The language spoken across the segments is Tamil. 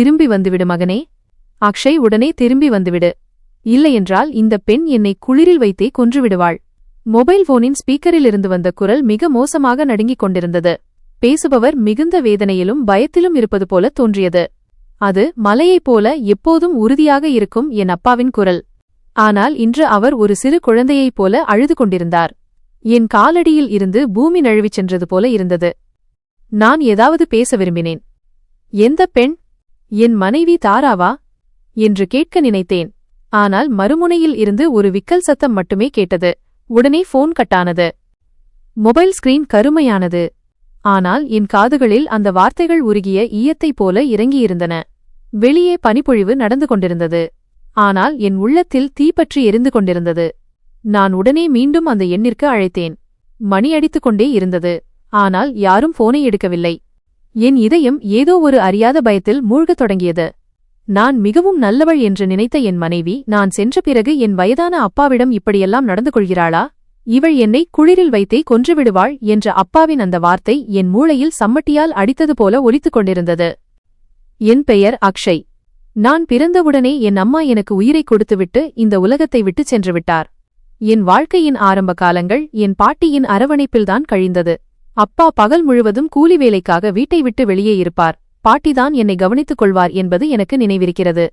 திரும்பி வந்துவிடு மகனே. அக்ஷய், உடனே திரும்பி வந்துவிடு. இல்லையென்றால் இந்த பெண் என்னை குளிரில் வைத்தே கொன்றுவிடுவாள். மொபைல் போனின் ஸ்பீக்கரிலிருந்து வந்த குரல் மிக மோசமாக நடுங்கிக் கொண்டிருந்தது. பேசுபவர் மிகுந்த வேதனையிலும் பயத்திலும் இருப்பது போல தோன்றியது. அது மலையைப் போல எப்போதும் உறுதியாக இருக்கும் என் அப்பாவின் குரல். ஆனால் இன்று அவர் ஒரு சிறு குழந்தையைப் போல அழுது கொண்டிருந்தார். என் காலடியில் இருந்து பூமி நழுவிச் சென்றது போல இருந்தது. நான் ஏதாவது பேச விரும்பினேன். எந்த பெண்? என் மனைவி தாராவா என்று கேட்க நினைத்தேன். ஆனால் மறுமுனையில் இருந்து ஒரு விக்கல் சத்தம் மட்டுமே கேட்டது. உடனே போன் கட்டானது. மொபைல் ஸ்கிரீன் கருமையானது. ஆனால் என் காதுகளில் அந்த வார்த்தைகள் உருகிய ஈயத்தைப் போல இறங்கியிருந்தன. வெளியே பனிப்பொழிவு நடந்து கொண்டிருந்தது. ஆனால் என் உள்ளத்தில் தீப்பற்றி எரிந்து கொண்டிருந்தது. நான் உடனே மீண்டும் அந்த எண்ணிற்கு அழைத்தேன். மணி அடித்துக் கொண்டே இருந்தது. ஆனால் யாரும் போனை எடுக்கவில்லை. என் இதயம் ஏதோ ஒரு அறியாத பயத்தில் மூழ்கத் தொடங்கியது. நான் மிகவும் நல்லவள் என்று நினைத்த என் மனைவி நான் சென்ற பிறகு என் வயதான அப்பாவிடம் இப்படியெல்லாம் நடந்து கொள்கிறாளா? இவள் என்னை குளிரில் வைத்தே கொன்றுவிடுவாள் என்ற அப்பாவின் அந்த வார்த்தை என் மூளையில் சம்மட்டியால் அடித்தது போல ஒலித்துக் கொண்டிருந்தது. என் பெயர் அக்ஷய். நான் பிறந்தவுடனே என் அம்மா எனக்கு உயிரை கொடுத்துவிட்டு இந்த உலகத்தை விட்டுச் சென்று விட்டார். என் வாழ்க்கையின் ஆரம்ப காலங்கள் என் பாட்டியின் அரவணைப்பில்தான் கழிந்தது. அப்பா பகல் முழுவதும் கூலி வேலைக்காக வீட்டை விட்டு வெளியே இருப்பார். பாட்டிதான் என்னை கவனித்துக் கொள்வார் என்பது எனக்கு நினைவிருக்கிறது.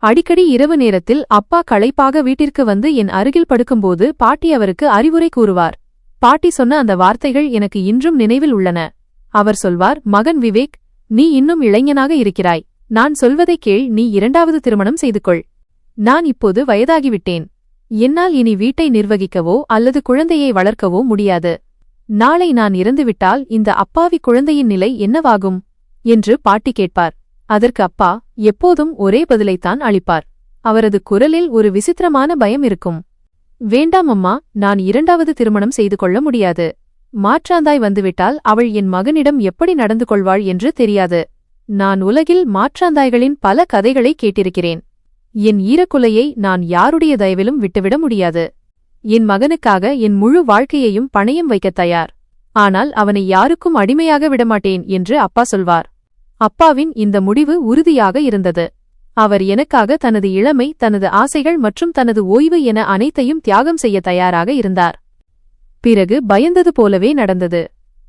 அடிக்கடி இரவு நேரத்தில் அப்பா களைப்பாக வீட்டிற்கு வந்து என் அருகில் படுக்கும்போது பாட்டி அவருக்கு அறிவுரை கூறுவார். பாட்டி சொன்ன அந்த வார்த்தைகள் எனக்கு இன்றும் நினைவில் உள்ளன. அவர் சொல்வார், மகன் விவேக், நீ இன்னும் இளைஞனாக இருக்கிறாய். நான் சொல்வதை கேள், நீ இரண்டாவது திருமணம் செய்து கொள். நான் இப்போது வயதாகிவிட்டேன். என்னால் இனி வீட்டை நிர்வகிக்கவோ அல்லது குழந்தையை வளர்க்கவோ முடியாது. நாளை நான் இறந்துவிட்டால் இந்த அப்பாவி குழந்தையின் நிலை என்னவாகும் என்று பாட்டி கேட்பார். அதற்கு அப்பா எப்போதும் ஒரே பதிலைத்தான் அளிப்பார். அவரது குரலில் ஒரு விசித்திரமான பயம் இருக்கும். வேண்டாம் அம்மா, நான் இரண்டாவது திருமணம் செய்து கொள்ள முடியாது. மாற்றாந்தாய் வந்துவிட்டால் அவள் என் மகனிடம் எப்படி நடந்து கொள்வாள் என்று தெரியாது. நான் உலகில் மாற்றாந்தாய்களின் பல கதைகளை கேட்டிருக்கிறேன். என் ஈரக்குலையை நான் யாருடைய தயவிலும் விட்டுவிட முடியாது. என் மகனுக்காக என் முழு வாழ்க்கையையும் பணயம் வைக்கத் தயார். ஆனால் அவனை யாருக்கும் அடிமையாக விடமாட்டேன் என்று அப்பா சொல்வார். அப்பாவின் இந்த முடிவு உறுதியாக இருந்தது. அவர் எனக்காக தனது இளமை, தனது ஆசைகள் மற்றும் தனது ஓய்வு என அனைத்தையும் தியாகம் செய்ய தயாராக இருந்தார். பிறகு பயந்தது போலவே நடந்தது.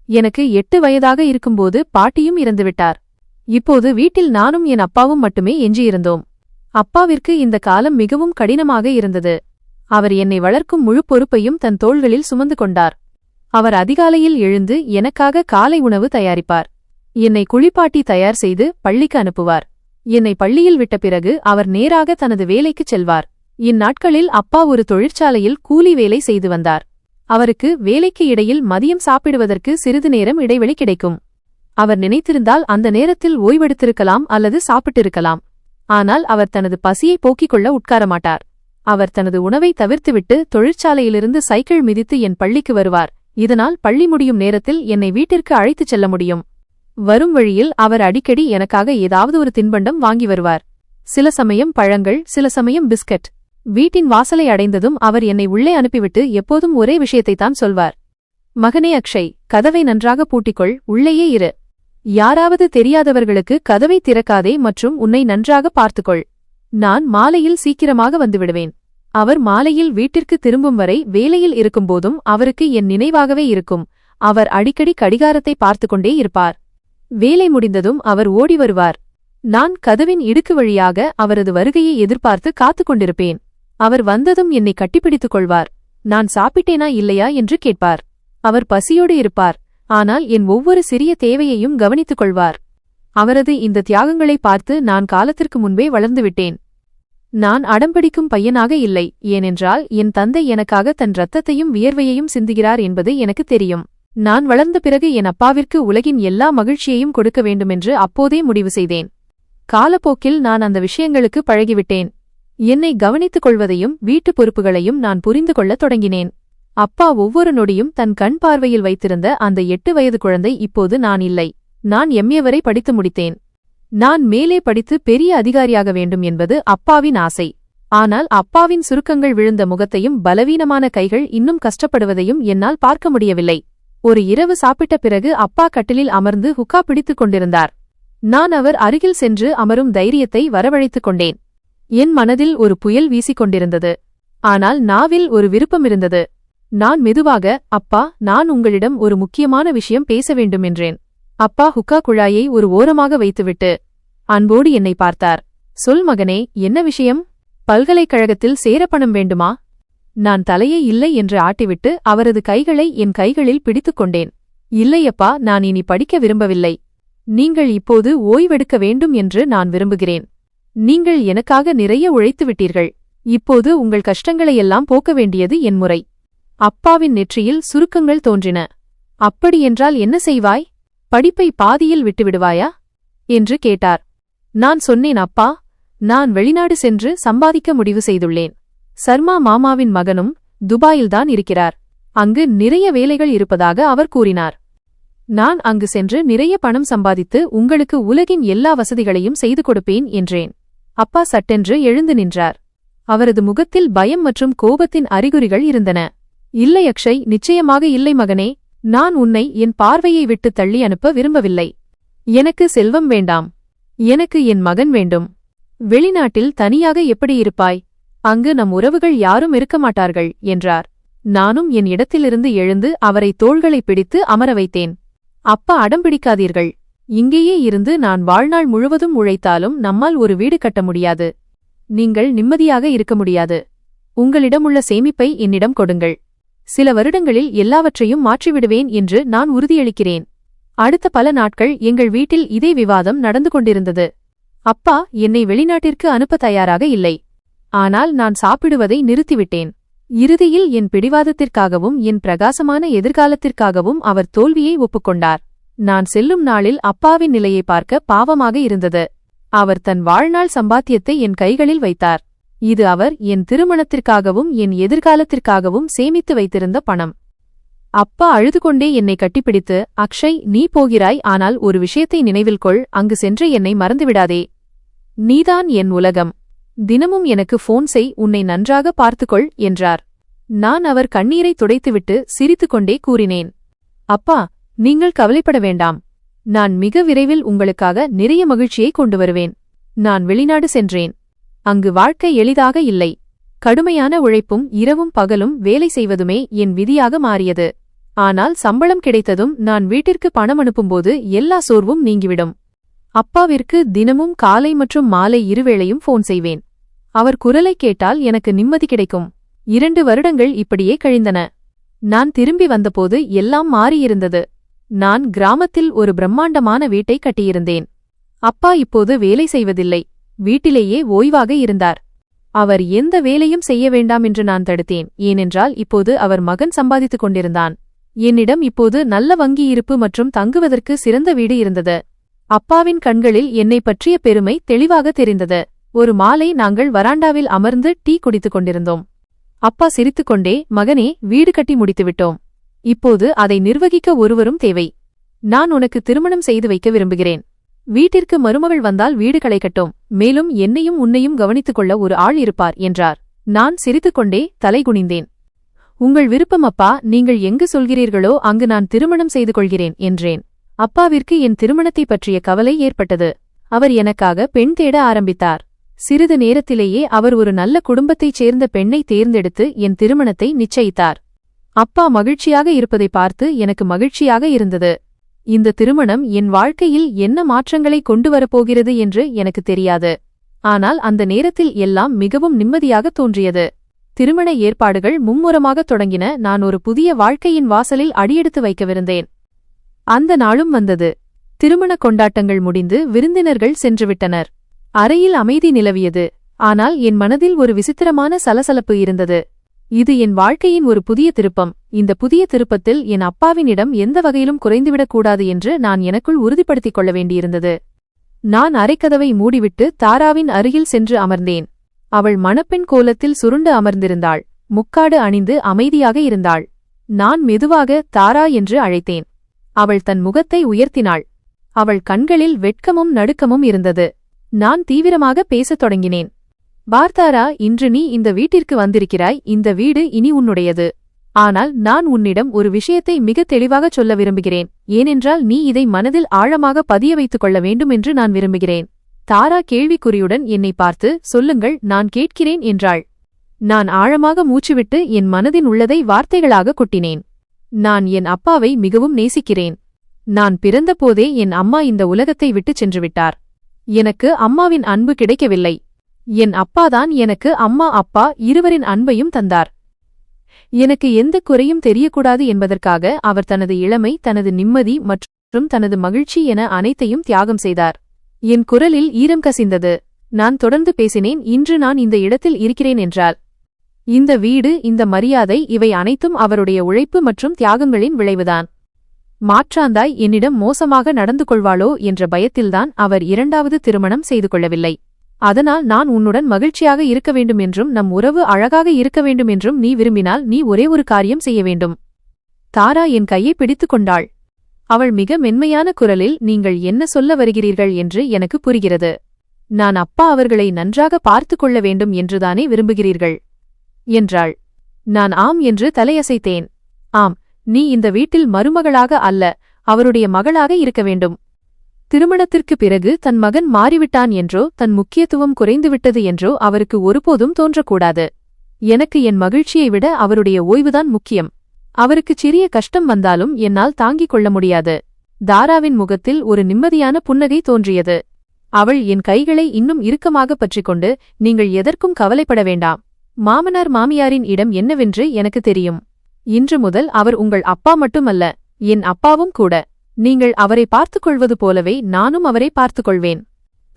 எனக்கு 8 வயதாக இருக்கும்போது பாட்டியும் இறந்துவிட்டார். இப்போது வீட்டில் நானும் என் அப்பாவும் மட்டுமே எஞ்சியிருந்தோம். அப்பாவிற்கு இந்த காலம் மிகவும் கடினமாக இருந்தது. அவர் என்னை வளர்க்கும் முழு பொறுப்பையும் தன் தோள்களில் சுமந்து கொண்டார். அவர் அதிகாலையில் எழுந்து எனக்காக காலை உணவு தயாரிப்பார். என்னை குளிப்பாட்டி தயார் செய்து பள்ளிக்கு அனுப்புவார். என்னை பள்ளியில் விட்ட பிறகு அவர் நேராக தனது வேலைக்குச் செல்வார். இந்நாட்களில் அப்பா ஒரு தொழிற்சாலையில் கூலி வேலை செய்து வந்தார். அவருக்கு வேலைக்கு இடையில் மதியம் சாப்பிடுவதற்கு சிறிது நேரம் இடைவெளி கிடைக்கும். அவர் நினைத்திருந்தால் அந்த நேரத்தில் ஓய்வெடுத்திருக்கலாம் அல்லது சாப்பிட்டிருக்கலாம். ஆனால் அவர் தனது பசியை போக்கிக் கொள்ள உட்காரமாட்டார். அவர் தனது உணவை தவிர்த்துவிட்டு தொழிற்சாலையிலிருந்து சைக்கிள் மிதித்து என் பள்ளிக்கு வருவார். இதனால் பள்ளி முடியும் நேரத்தில் என்னை வீட்டிற்கு அழைத்துச் செல்ல முடியும். வரும் வழியில் அவர் அடிக்கடி எனக்காக ஏதாவது ஒரு தின்பண்டம் வாங்கி வருவார். சில சமயம் பழங்கள், சில சமயம் பிஸ்கட். வீட்டின் வாசலை அடைந்ததும் அவர் என்னை உள்ளே அனுப்பிவிட்டு எப்போதும் ஒரே விஷயத்தைத்தான் சொல்வார். மகனே அக்ஷய், கதவை நன்றாக பூட்டிக்கொள், உள்ளேயே இரு. யாராவது தெரியாதவர்களுக்கு கதவை திறக்காதே மற்றும் உன்னை நன்றாக பார்த்துக்கொள். நான் மாலையில் சீக்கிரமாக வந்துவிடுவேன். அவர் மாலையில் வீட்டிற்கு திரும்பும் வரை வேலையில் இருக்கும்போதும் அவருக்கு என் நினைவாகவே இருக்கும். அவர் அடிக்கடி கடிகாரத்தை பார்த்துக்கொண்டே இருப்பார். வேலை முடிந்ததும் அவர் ஓடி வருவார். நான் கதவின் இடுக்கு வழியாக அவரது வருகையை எதிர்பார்த்து காத்துக் கொண்டிருப்பேன். அவர் வந்ததும் என்னை கட்டிப்பிடித்துக் கொள்வார். நான் சாப்பிட்டேனா இல்லையா என்று கேட்பார். அவர் பசியோடு இருப்பார். ஆனால் என் ஒவ்வொரு சிறிய தேவையையும் கவனித்துக் கொள்வார். அவரது இந்த தியாகங்களை பார்த்து நான் காலத்திற்கு முன்பே வளர்ந்துவிட்டேன். நான் அடம்பிடிக்கும் பையனாக இல்லை, ஏனென்றால் என் தந்தை எனக்காக தன் இரத்தத்தையும் வியர்வையையும் சிந்துகிறார் என்பது எனக்கு தெரியும். நான் வளர்ந்த பிறகு என் அப்பாவிற்கு உலகின் எல்லா மகிழ்ச்சியையும் கொடுக்க வேண்டுமென்று அப்போதே முடிவு செய்தேன். காலப்போக்கில் நான் அந்த விஷயங்களுக்கு பழகிவிட்டேன். என்னை கவனித்துக் கொள்வதையும் வீட்டு பொறுப்புகளையும் நான் புரிந்து கொள்ளத் தொடங்கினேன். அப்பா ஒவ்வொரு நொடியும் தன் கண் பார்வையில் வைத்திருந்த அந்த 8 வயது குழந்தை இப்போது நான் இல்லை. நான் MA வரை படித்து முடித்தேன். நான் மேலே படித்து பெரிய அதிகாரியாக வேண்டும் என்பது அப்பாவின் ஆசை. ஆனால் அப்பாவின் சுருக்கங்கள் விழுந்த முகத்தையும் பலவீனமான கைகள் இன்னும் கஷ்டப்படுவதையும் என்னால் பார்க்க முடியவில்லை. ஒரு இரவு சாப்பிட்ட பிறகு அப்பா கட்டிலில் அமர்ந்து ஹுக்கா பிடித்துக் கொண்டிருந்தார். நான் அவர் அருகில் சென்று அமரும் தைரியத்தை வரவழைத்துக் கொண்டேன். என் மனதில் ஒரு புயல் வீசிக்கொண்டிருந்தது. ஆனால் நாவில் ஒரு விருப்பமிருந்தது. நான் மெதுவாக, அப்பா, நான் உங்களிடம் ஒரு முக்கியமான விஷயம் பேச வேண்டும் என்றேன். அப்பா ஹுக்கா குழாயை ஒரு ஓரமாக வைத்துவிட்டு அன்போடு என்னை பார்த்தார். சொல் மகனே, என்ன விஷயம்? பல்கலைக்கழகத்தில் சேர பணம் வேண்டுமா? நான் தலையை இல்லை என்று ஆட்டிவிட்டு அவரது கைகளை என் கைகளில் பிடித்துக் கொண்டேன். இல்லையப்பா, நான் இனி படிக்க விரும்பவில்லை. நீங்கள் இப்போது ஓய்வெடுக்க வேண்டும் என்று நான் விரும்புகிறேன். நீங்கள் எனக்காக நிறைய உழைத்துவிட்டீர்கள். இப்போது உங்கள் கஷ்டங்களையெல்லாம் போக்க வேண்டியது என் முறை. அப்பாவின் நெற்றியில் சுருக்கங்கள் தோன்றின. அப்படியென்றால் என்ன செய்வாய்? படிப்பை பாதியில் விட்டுவிடுவாயா என்று கேட்டார். நான் சொன்னேன், அப்பா, நான் வெளிநாடு சென்று சம்பாதிக்க முடிவு செய்துள்ளேன். சர்மா மாமாவின் மகனும் துபாயில்தான் இருக்கிறார். அங்கு நிறைய வேலைகள் இருப்பதாக அவர் கூறினார். நான் அங்கு சென்று நிறைய பணம் சம்பாதித்து உங்களுக்கு உலகின் எல்லா வசதிகளையும் செய்து கொடுப்பேன் என்றேன். அப்பா சட்டென்று எழுந்து நின்றார். அவரது முகத்தில் பயம் மற்றும் கோபத்தின் அறிகுறிகள் இருந்தன. இல்லை அக்ஷய், நிச்சயமாக இல்லை மகனே. நான் உன்னை என் பார்வையை விட்டு தள்ளி அனுப்ப விரும்பவில்லை. எனக்கு செல்வம் வேண்டாம். எனக்கு என் மகன் வேண்டும். வெளிநாட்டில் தனியாக எப்படி இருப்பாய்? அங்கு நம் உறவுகள் யாரும் இருக்க மாட்டார்கள் என்றார். நானும் என் இடத்திலிருந்து எழுந்து அவரை தோள்களை பிடித்து அமர வைத்தேன். அப்பா, அடம்பிடிக்காதீர்கள். இங்கேயே இருந்து நான் வாழ்நாள் முழுவதும் உழைத்தாலும் நம்மால் ஒரு வீடு கட்ட முடியாது. நீங்கள் நிம்மதியாக இருக்க முடியாது. உங்களிடமுள்ள சேமிப்பை என்னிடம் கொடுங்கள். சில வருடங்களில் எல்லாவற்றையும் மாற்றிவிடுவேன் என்று நான் உறுதியளிக்கிறேன். அடுத்த பல நாட்கள் எங்கள் வீட்டில் இதே விவாதம் நடந்து கொண்டிருந்தது. அப்பா என்னை வெளிநாட்டிற்கு அனுப்ப தயாராக இல்லை. ஆனால் நான் சாப்பிடுவதை நிறுத்திவிட்டேன். இறுதியில் என் பிடிவாதத்திற்காகவும் என் பிரகாசமான எதிர்காலத்திற்காகவும் அவர் தோல்வியை ஒப்புக்கொண்டார். நான் செல்லும் நாளில் அப்பாவின் நிலையை பார்க்க பாவமாக இருந்தது. அவர் தன் வாழ்நாள் சம்பாத்தியத்தை என் கைகளில் வைத்தார். இது அவர் என் திருமணத்திற்காகவும் என் எதிர்காலத்திற்காகவும் சேமித்து வைத்திருந்த பணம். அப்பா அழுதுகொண்டே என்னை கட்டிப்பிடித்து, அக்ஷய், நீ போகிறாய், ஆனால் ஒரு விஷயத்தை நினைவில் கொள், அங்கு சென்று என்னை மறந்துவிடாதே. நீதான் என் உலகம். தினமும் எனக்கு ஃபோன் செய், உன்னை நன்றாக பார்த்துக்கொள் என்றார். நான் அவர் கண்ணீரை துடைத்துவிட்டு சிரித்துக்கொண்டே கூறினேன், அப்பா, நீங்கள் கவலைப்பட வேண்டாம். நான் மிக விரைவில் உங்களுக்காக நிறைய மகிழ்ச்சியை கொண்டு வருவேன். நான் வெளிநாடு சென்றேன். அங்கு வாழ்க்கை எளிதாக இல்லை. கடுமையான உழைப்பும் இரவும் பகலும் வேலை செய்வதுமே என் விதியாக மாறியது. ஆனால் சம்பளம் கிடைத்ததும் நான் வீட்டிற்கு பணம் அனுப்பும்போது எல்லா சோர்வும் நீங்கிவிடும். அப்பாவிற்கு தினமும் காலை மற்றும் மாலை இருவேளையும் ஃபோன் செய்வேன். அவர் குரலை கேட்டால் எனக்கு நிம்மதி கிடைக்கும். 2 வருடங்கள் இப்படியே கழிந்தன. நான் திரும்பி வந்தபோது எல்லாம் மாறியிருந்தது. நான் கிராமத்தில் ஒரு பிரம்மாண்டமான வீட்டை கட்டியிருந்தேன். அப்பா இப்போது வேலை செய்வதில்லை. வீட்டிலேயே ஓய்வாக இருந்தார். அவர் எந்த வேலையும் செய்ய வேண்டாம் என்று நான் தடுத்தேன். ஏனென்றால் இப்போது அவர் மகன் சம்பாதித்துக் கொண்டிருந்தான். என்னிடம் இப்போது நல்ல வங்கி இருப்பு மற்றும் தங்குவதற்கு சிறந்த வீடு இருந்தது. அப்பாவின் கண்களில் என்னை பற்றிய பெருமை தெளிவாக தெரிந்தது. ஒரு மாலை நாங்கள் வராண்டாவில் அமர்ந்து டீ குடித்துக் கொண்டிருந்தோம். அப்பா சிரித்துக்கொண்டே, மகனே, வீடு கட்டி முடித்துவிட்டோம். இப்போது அதை நிர்வகிக்க ஒருவரும் தேவை. நான் உனக்கு திருமணம் செய்து வைக்க விரும்புகிறேன். வீட்டிற்கு மருமகள் வந்தால் வீடு களைக்கட்டும். மேலும் என்னையும் உன்னையும் கவனித்துக் கொள்ள ஒரு ஆள் இருப்பார் என்றார். நான் சிரித்துக்கொண்டே தலைகுனிந்தேன். உங்கள் விருப்பம் அப்பா, நீங்கள் எங்கு சொல்கிறீர்களோ அங்கு நான் திருமணம் செய்து கொள்கிறேன் என்றேன். அப்பாவிற்கு என் திருமணத்தை பற்றிய கவலை ஏற்பட்டது. அவர் எனக்காக பெண் தேட ஆரம்பித்தார். சிறிது நேரத்திலேயே அவர் ஒரு நல்ல குடும்பத்தைச் சேர்ந்த பெண்ணை தேர்ந்தெடுத்து என் திருமணத்தை நிச்சயித்தார். அப்பா மகிழ்ச்சியாக இருப்பதை பார்த்து எனக்கு மகிழ்ச்சியாக இருந்தது. இந்த திருமணம் என் வாழ்க்கையில் என்ன மாற்றங்களை கொண்டு வரப்போகிறது என்று எனக்கு தெரியாது. ஆனால் அந்த நேரத்தில் எல்லாம் மிகவும் நிம்மதியாக தோன்றியது. திருமண ஏற்பாடுகள் மும்முரமாக தொடங்கின. நான் ஒரு புதிய வாழ்க்கையின் வாசலில் அடியெடுத்து வைக்கவிருந்தேன். அந்த நாளும் வந்தது. திருமண கொண்டாட்டங்கள் முடிந்து விருந்தினர்கள் சென்றுவிட்டனர். அறையில் அமைதி நிலவியது. ஆனால் என் மனதில் ஒரு விசித்திரமான சலசலப்பு இருந்தது. இது என் வாழ்க்கையின் ஒரு புதிய திருப்பம். இந்த புதிய திருப்பத்தில் என் அப்பாவினிடம் எந்த வகையிலும் குறைந்துவிடக்கூடாது என்று நான் எனக்குள் உறுதிப்படுத்திக் கொள்ள வேண்டியிருந்தது. நான் அறைக்கதவை மூடிவிட்டு தாராவின் அருகில் சென்று அமர்ந்தேன். அவள் மணப்பெண் கோலத்தில் சுருண்டு அமர்ந்திருந்தாள். முக்காடு அணிந்து அமைதியாக இருந்தாள். நான் மெதுவாக தாரா என்று அழைத்தேன். அவள் தன் முகத்தை உயர்த்தினாள். அவள் கண்களில் வெட்கமும் நடுக்கமும் இருந்தது. நான் தீவிரமாக பேசத் தொடங்கினேன். பார்த்தாரா, இன்று நீ இந்த வீட்டிற்கு வந்திருக்கிறாய். இந்த வீடு இனி உன்னுடையது. ஆனால் நான் உன்னிடம் ஒரு விஷயத்தை மிக தெளிவாகச் சொல்ல விரும்புகிறேன். ஏனென்றால் நீ இதை மனதில் ஆழமாக பதிய வைத்துக் கொள்ள வேண்டும் என்று நான் விரும்புகிறேன். தாரா கேள்விக்குறியுடன் என்னை பார்த்து, சொல்லுங்கள், நான் கேட்கிறேன் என்றாள். நான் ஆழமாக மூச்சுவிட்டு என் மனதின் உள்ளதை வார்த்தைகளாக கொட்டினேன். நான் என் அப்பாவை மிகவும் நேசிக்கிறேன். நான் பிறந்தபோதே என் அம்மா இந்த உலகத்தை விட்டுச் சென்றுவிட்டார். எனக்கு அம்மாவின் அன்பு கிடைக்கவில்லை. என் அப்பாதான் எனக்கு அம்மா அப்பா இருவரின் அன்பையும் தந்தார். எனக்கு எந்த குறையும் தெரியக்கூடாது என்பதற்காக அவர் தனது இளமை, தனது நிம்மதி மற்றும் தனது மகிழ்ச்சி என அனைத்தையும் தியாகம் செய்தார். என் குரலில் ஈரம் கசிந்தது. நான் தொடர்ந்து பேசினேன். இன்று நான் இந்த இடத்தில் இருக்கிறேன் என்றால் இந்த வீடு, இந்த மரியாதை, இவை அனைத்தும் அவருடைய உழைப்பு மற்றும் தியாகங்களின் விளைவுதான். மாற்றாந்தாய் என்னிடம் மோசமாக நடந்து கொள்வாளோ என்ற பயத்தில்தான் அவர் இரண்டாவது திருமணம் செய்து கொள்ளவில்லை. அதனால் நான் உன்னுடன் மகிழ்ச்சியாக இருக்க வேண்டும் என்றும் நம் உறவு அழகாக இருக்க வேண்டும் என்றும் நீ விரும்பினால் நீ ஒரே ஒரு காரியம் செய்ய வேண்டும். தாரா என் கையை பிடித்துக் கொண்டாள். அவள் மிக மென்மையான குரலில், நீங்கள் என்ன சொல்ல வருகிறீர்கள் என்று எனக்கு புரிகிறது. நான் அப்பா அவர்களை நன்றாக பார்த்து கொள்ள வேண்டும் என்றுதானே விரும்புகிறீர்கள் என்றாள். நான் ஆம் என்று தலையசைத்தேன். ஆம், நீ இந்த வீட்டில் மருமகளாக அல்ல, அவருடைய மகளாக இருக்க வேண்டும். திருமணத்திற்கு பிறகு தன் மகன் மாறிவிட்டான் என்றோ தன் முக்கியத்துவம் குறைந்துவிட்டது என்றோ அவருக்கு ஒருபோதும் தோன்றக்கூடாது. எனக்கு என் மகிழ்ச்சியை விட அவருடைய ஓய்வுதான் முக்கியம். அவருக்குச் சிறிய கஷ்டம் வந்தாலும் என்னால் தாங்கிக் கொள்ள முடியாது. தாராவின் முகத்தில் ஒரு நிம்மதியான புன்னகை தோன்றியது. அவள் என் கைகளை இன்னும் இறுக்கமாக பற்றிக்கொண்டு, நீங்கள் எதற்கும் கவலைப்பட வேண்டாம். மாமனார் மாமியாரின் இடம் என்னவென்று எனக்கு தெரியும். இன்று முதல் அவர் உங்கள் அப்பா மட்டுமல்ல, என் அப்பாவும் கூட. நீங்கள் அவரை பார்த்துக் கொள்வது போலவே நானும் அவரை பார்த்துக் கொள்வேன்.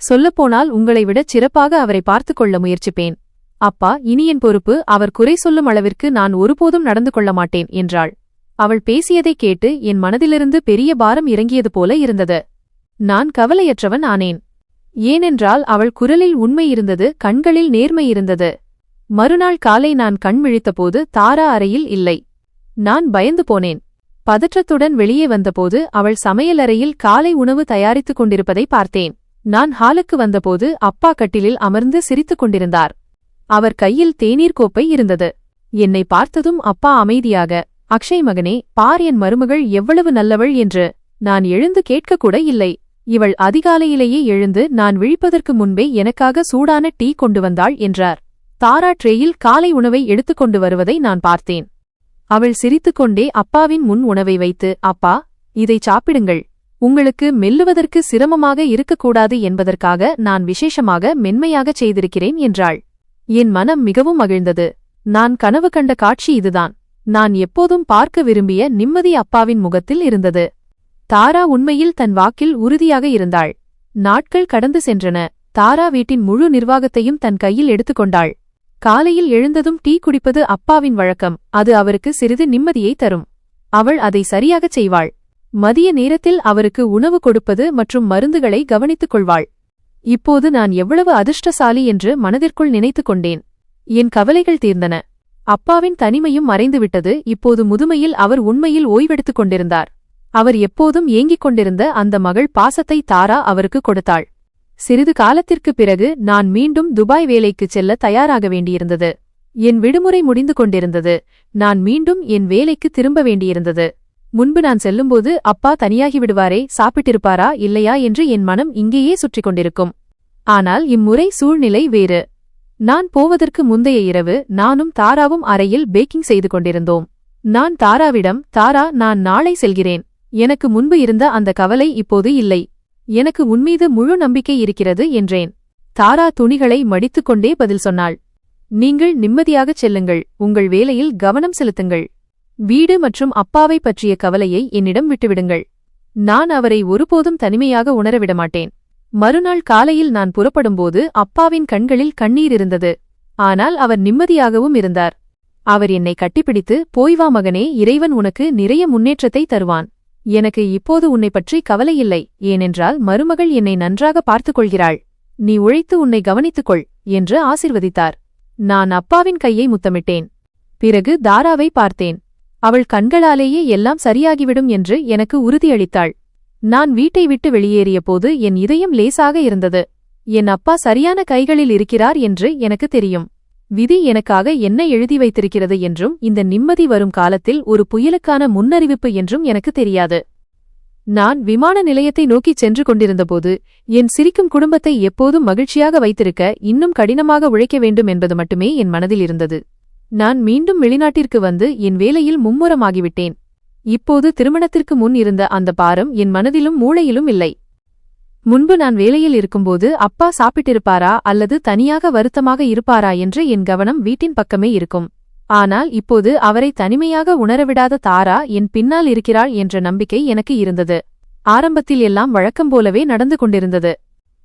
சொல்லப்போனால் உங்களை விடச் சிறப்பாக அவரை பார்த்துக் கொள்ள முயற்சிப்பேன். அப்பா, இனி என் பொறுப்பு. அவர் குறை சொல்லும் அளவிற்கு நான் ஒருபோதும் நடந்து கொள்ள மாட்டேன் என்றாள். அவள் பேசியதைக் கேட்டு என் மனதிலிருந்து பெரிய பாரம் இறங்கியது போல இருந்தது. நான் கவலையற்றவன் ஆனேன். ஏனென்றால் அவள் குரலில் உண்மை இருந்தது, கண்களில் நேர்மை இருந்தது. மறுநாள் காலை நான் கண் விழித்தபோது தாரா அறையில் இல்லை. நான் பயந்து போனேன். பதற்றத்துடன் வெளியே வந்தபோது அவள் சமையலறையில் காலை உணவு தயாரித்துக் கொண்டிருப்பதை பார்த்தேன். நான் ஹாலுக்கு வந்தபோது அப்பா கட்டிலில் அமர்ந்து சிரித்துக் கொண்டிருந்தார். அவர் கையில் தேநீர் கோப்பை இருந்தது. என்னை பார்த்ததும் அப்பா அமைதியாக, அக்ஷய் மகனே, பார் என் மருமகள் எவ்வளவு நல்லவள் என்று. நான் எழுந்து கேட்கக்கூட இல்லை. இவள் அதிகாலையிலேயே எழுந்து நான் விழிப்பதற்கு முன்பே எனக்காக சூடான டீ கொண்டு வந்தாள் என்றார். தாரா ட்ரேயில் காலை உணவை எடுத்துக்கொண்டு வருவதை நான் பார்த்தேன். அவள் சிரித்துக்கொண்டே அப்பாவின் முன் உணவை வைத்து, அப்பா, இதை சாப்பிடுங்கள். உங்களுக்கு மெல்லுவதற்கு சிரமமாக இருக்கக்கூடாது என்பதற்காக நான் விசேஷமாக மென்மையாகச் செய்திருக்கிறேன் என்றாள். என் மனம் மிகவும் மகிழ்ந்தது. நான் கனவு கண்ட காட்சி இதுதான். நான் எப்போதும் பார்க்க விரும்பிய நிம்மதி அப்பாவின் முகத்தில் இருந்தது. தாரா உண்மையில் தன் வாக்கில் உறுதியாக இருந்தாள். நாட்கள் கடந்து சென்றன. தாரா வீட்டின் முழு நிர்வாகத்தையும் தன் கையில் எடுத்துக்கொண்டாள். காலையில் எழுந்ததும் டீ குடிப்பது அப்பாவின் வழக்கம். அது அவருக்கு சிறிது நிம்மதியை தரும். அவள் அதை சரியாகச் செய்வாள். மதிய நேரத்தில் அவருக்கு உணவு கொடுப்பது மற்றும் மருந்துகளை கவனித்துக் கொள்வாள். இப்போது நான் எவ்வளவு அதிர்ஷ்டசாலி என்று மனதிற்குள் நினைத்துக் கொண்டேன். என் கவலைகள் தீர்ந்தன. அப்பாவின் தனிமையும் மறைந்துவிட்டது. இப்போது முதுமையில் அவர் உண்மையில் ஓய்வெடுத்துக் கொண்டிருந்தார். அவர் எப்போதும் ஏங்கிக் கொண்டிருந்த அந்த மகள் பாசத்தை தாரா அவருக்கு கொடுத்தாள். சிறிது காலத்திற்குப் பிறகு நான் மீண்டும் துபாய் வேலைக்குச் செல்ல தயாராக வேண்டியிருந்தது. என் விடுமுறை முடிந்து கொண்டிருந்தது. நான் மீண்டும் என் வேலைக்கு திரும்ப வேண்டியிருந்தது. முன்பு நான் செல்லும்போது அப்பா தனியாகிவிடுவாரே, சாப்பிட்டிருப்பாரா இல்லையா என்று என் மனம் இங்கேயே சுற்றிக் கொண்டிருக்கும். ஆனால் இம்முறை சூழ்நிலை வேறு. நான் போவதற்கு முந்தைய இரவு நானும் தாராவும் அறையில் பேக்கிங் செய்து கொண்டிருந்தோம். நான் தாராவிடம், தாரா, நான் நாளை செல்கிறேன். எனக்கு முன்பு இருந்த அந்த கவலை இப்போது இல்லை. எனக்கு உன்மீது முழு நம்பிக்கை இருக்கிறது என்றேன். தாரா துணிகளை மடித்துக்கொண்டே பதில் சொன்னாள். நீங்கள் நிம்மதியாகச் செல்லுங்கள். உங்கள் வேலையில் கவனம் செலுத்துங்கள். வீடு மற்றும் அப்பாவை பற்றிய கவலையை என்னிடம் விட்டுவிடுங்கள். நான் அவரை ஒருபோதும் தனிமையாக உணரவிடமாட்டேன். மறுநாள் காலையில் நான் புறப்படும்போது அப்பாவின் கண்களில் கண்ணீர் இருந்தது. ஆனால் அவர் நிம்மதியாகவும் இருந்தார். அவர் என்னை கட்டிப்பிடித்து, போய் வா மகனே, இறைவன் உனக்கு நிறைய முன்னேற்றத்தை தருவான். எனக்கு இப்போது உன்னை பற்றி கவலையில்லை. ஏனென்றால் மருமகள் என்னை நன்றாக பார்த்துக் கொள்கிறாள். நீ உழைத்து உன்னை கவனித்துக்கொள் என்று ஆசிர்வதித்தார். நான் அப்பாவின் கையை முத்தமிட்டேன். பிறகு தாராவை பார்த்தேன். அவள் கண்களாலேயே எல்லாம் சரியாகிவிடும் என்று எனக்கு உறுதியளித்தாள். நான் வீட்டை விட்டு வெளியேறிய போது என் இதயம் லேசாக இருந்தது. என் அப்பா சரியான கைகளில் இருக்கிறார் என்று எனக்கு தெரியும். விதி எனக்காக என்ன எழுதி வைத்திருக்கிறது என்றும் இந்த நிம்மதி வரும் காலத்தில் ஒரு புயலுக்கான முன்னறிவிப்பு என்றும் எனக்கு தெரியாது. நான் விமான நிலையத்தை நோக்கிச் சென்று கொண்டிருந்தபோது என் சிரிக்கும் குடும்பத்தை எப்போதும் மகிழ்ச்சியாக வைத்திருக்க இன்னும் கடினமாக உழைக்க வேண்டும் என்பது மட்டுமே என் மனதில் இருந்தது. நான் மீண்டும் வெளிநாட்டிற்கு வந்து என் வேலையில் மும்முரமாகிவிட்டேன். இப்போது திருமணத்திற்கு முன் இருந்த அந்த பாரம் என் மனதிலும் மூளையிலும் இல்லை. முன்பு நான் வேலையில் இருக்கும்போது அப்பா சாப்பிட்டிருப்பாரா அல்லது தனியாக வருத்தமாக இருப்பாரா என்று என் கவனம் வீட்டின் பக்கமே இருக்கும். ஆனால் இப்போது அவரை தனிமையாக உணரவிடாத தாரா என் பின்னால் இருக்கிறாள் என்ற நம்பிக்கை எனக்கு இருந்தது. ஆரம்பத்தில் எல்லாம் வழக்கம் போலவே நடந்து கொண்டிருந்தது.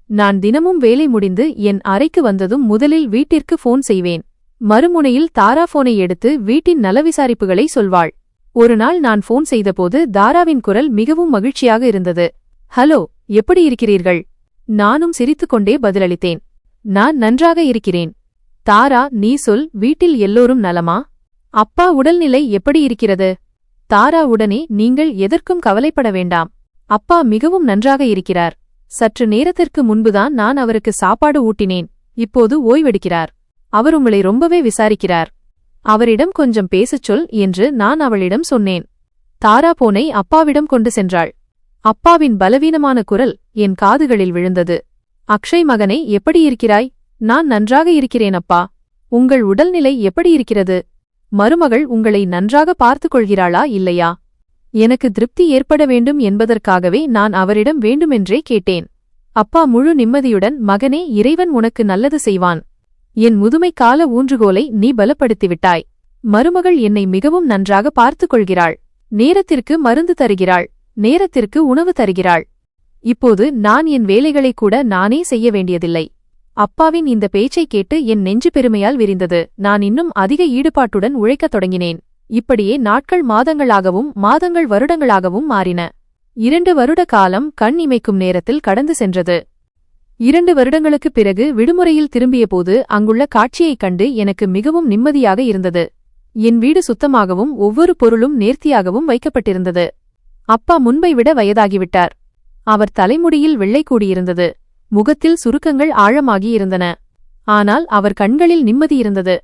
நான் தினமும் வேலை முடிந்து என் அறைக்கு வந்ததும் முதலில் வீட்டிற்கு போன் செய்வேன். மறுமுனையில் தாரா போனை எடுத்து வீட்டின் நலவிசாரிப்புகளை சொல்வாள். ஒருநாள் நான் போன் செய்தபோது தாராவின் குரல் மிகவும் மகிழ்ச்சியாக இருந்தது. ஹலோ, எப்படி இருக்கிறீர்கள்? நானும் சிரித்துக்கொண்டே பதிலளித்தேன். நான் நன்றாக இருக்கிறேன். தாரா, நீ சொல், வீட்டில் எல்லோரும் நலமா? அப்பா உடல்நிலை எப்படி இருக்கிறது? தாரா உடனே, நீங்கள் எதற்கும் கவலைப்பட வேண்டாம். அப்பா மிகவும் நன்றாக இருக்கிறார். சற்று நேரத்திற்கு முன்புதான் நான் அவருக்கு சாப்பாடு ஊட்டினேன். இப்போது ஓய்வெடுக்கிறார். அவர் உங்களை ரொம்பவே விசாரிக்கிறார். அவரிடம் கொஞ்சம் பேசச் சொல் என்று நான் அவளிடம் சொன்னேன். தாரா போனை அப்பாவிடம் கொண்டு சென்றாள். அப்பாவின் பலவீனமான குரல் என் காதுகளில் விழுந்தது. அக்ஷய் மகனே, எப்படி இருக்கிறாய்? நான் நன்றாக இருக்கிறேன் அப்பா. உங்கள் உடல்நிலை எப்படி இருக்கிறது? மருமகள் உங்களை நன்றாக பார்த்துக் கொள்கிறாளா இல்லையா? எனக்கு திருப்தி ஏற்பட வேண்டும் என்பதற்காகவே நான் அவரிடம் வேண்டுமென்றே கேட்டேன். அப்பா முழு நிம்மதியுடன், மகனே, இறைவன் உனக்கு நல்லது செய்வான். என் முதுமை கால ஊன்றுகோலை நீ பலப்படுத்திவிட்டாய். மருமகள் என்னை மிகவும் நன்றாக பார்த்துக் கொள்கிறாள். நேரத்திற்கு மருந்து தருகிறாள். நேரத்திற்கு உணவு தருகிறாள். இப்போது நான் என் வேலைகளை கூட நானே செய்ய வேண்டியதில்லை. அப்பாவின் இந்த பேச்சை கேட்டு என் நெஞ்சு பெருமையால் விரிந்தது. நான் இன்னும் அதிக ஈடுபாட்டுடன் உழைக்கத் தொடங்கினேன். இப்படியே நாட்கள் மாதங்களாகவும் மாதங்கள் வருடங்களாகவும் மாறின. 2 வருட காலம் கண் இமைக்கும் நேரத்தில் கடந்து சென்றது. 2 வருடங்களுக்குப் பிறகு விடுமுறையில் திரும்பியபோது அங்குள்ள காட்சியைக் கண்டு எனக்கு மிகவும் நிம்மதியாக இருந்தது. என் வீடு சுத்தமாகவும் ஒவ்வொரு பொருளும் நேர்த்தியாகவும் வைக்கப்பட்டிருந்தது. அப்பா முன்பை விட வயதாகிவிட்டார். அவர் தலைமுடியில் வெள்ளை கூடியிருந்தது. முகத்தில் சுருக்கங்கள் ஆழமாகி இருந்தன. ஆனால் அவர் கண்களில் நிம்மதியிருந்தது.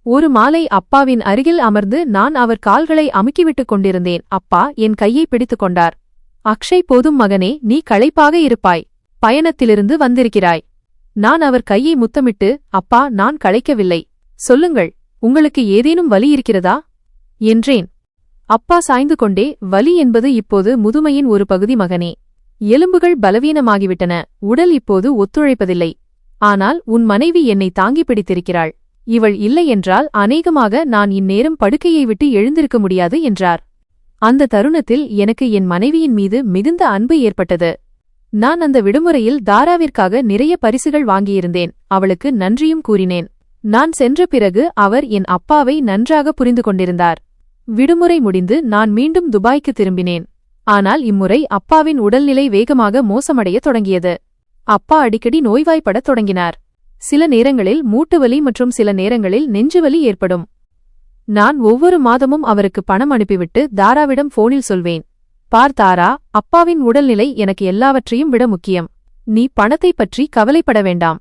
ஒரு மாலை அப்பாவின் அருகில் அமர்ந்து நான் அவர் கால்களை அமுக்கிவிட்டுக் கொண்டிருந்தேன். அப்பா என் கையை பிடித்துக் கொண்டார். அக்ஷய், போதும் மகனே, நீ களைப்பாக இருப்பாய். பயணத்திலிருந்து வந்திருக்கிறாய். நான் அவர் கையை முத்தமிட்டு, அப்பா, நான் களைக்கவில்லை. சொல்லுங்கள், உங்களுக்கு ஏதேனும் வலி இருக்கிறதா என்றேன். அப்பா சாய்ந்து கொண்டே, வலி என்பது இப்போது முதுமையின் ஒரு பகுதி மகனே. எலும்புகள் பலவீனமாகிவிட்டன. உடல் இப்போது ஒத்துழைப்பதில்லை. ஆனால் உன் மனைவி என்னை தாங்கி பிடித்திருக்கிறாள். இவள் இல்லை என்றால் அநேகமாக நான் இந்நேரம் படுக்கையை விட்டு எழுந்திருக்க முடியாது என்றார். அந்த தருணத்தில் எனக்கு என் மனைவியின் மீது மிகுந்த அன்பு ஏற்பட்டது. நான் அந்த விடுமுறையில் தாராவிற்காக நிறைய பரிசுகள் வாங்கியிருந்தேன். அவளுக்கு நன்றியும் கூறினேன். நான் சென்ற பிறகு அவர் என் அப்பாவை நன்றாக புரிந்து கொண்டிருந்தார். விடுமுறை முடிந்து நான் மீண்டும் துபாய்க்கு திரும்பினேன். ஆனால் இம்முறை அப்பாவின் உடல்நிலை வேகமாக மோசமடையத் தொடங்கியது. அப்பா அடிக்கடி நோய்வாய்ப்படத் தொடங்கினார். சில நேரங்களில் மூட்டுவலி மற்றும் சில நேரங்களில் நெஞ்சுவலி ஏற்படும். நான் ஒவ்வொரு மாதமும் அவருக்கு பணம் அனுப்பிவிட்டு தாராவிடம் போனில் சொல்வேன், பார் தாரா, அப்பாவின் உடல்நிலை எனக்கு எல்லாவற்றையும் விட முக்கியம். நீ பணத்தைப் பற்றி கவலைப்பட வேண்டாம்.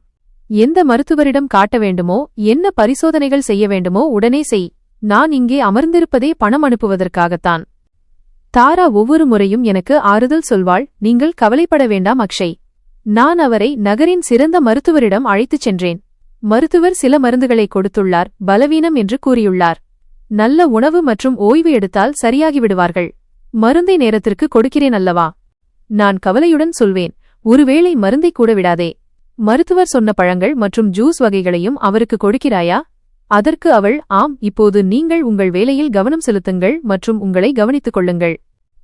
எந்த மருத்துவரிடம் காட்ட வேண்டுமோ, என்ன பரிசோதனைகள் செய்ய வேண்டுமோ உடனே செய். நான் இங்கே அமர்ந்திருப்பதே பணம் அனுப்புவதற்காகத்தான். தாரா ஒவ்வொரு முறையும் எனக்கு ஆறுதல் சொல்வாள், நீங்கள் கவலைப்பட வேண்டாம் அக்ஷய். நான் அவரை நகரின் சிறந்த மருத்துவரிடம் அழைத்துச் சென்றேன். மருத்துவர் சில மருந்துகளை கொடுத்துள்ளார். பலவீனம் என்று கூறியுள்ளார். நல்ல உணவு மற்றும் ஓய்வு எடுத்தால் சரியாகிவிடுவார்கள். மருந்தை நேரத்திற்கு கொடுக்கிறேன் அல்லவா? நான் கவலையுடன் சொல்வேன், ஒருவேளை மருந்தை கூட விடாதே. மருத்துவர் சொன்ன பழங்கள் மற்றும் ஜூஸ் வகைகளையும் அவருக்கு கொடுக்கிறாயா? அதற்கு அவள், ஆம், இப்போது நீங்கள் உங்கள் வேலையில் கவனம் செலுத்துங்கள் மற்றும் உங்களை கவனித்துக் கொள்ளுங்கள்.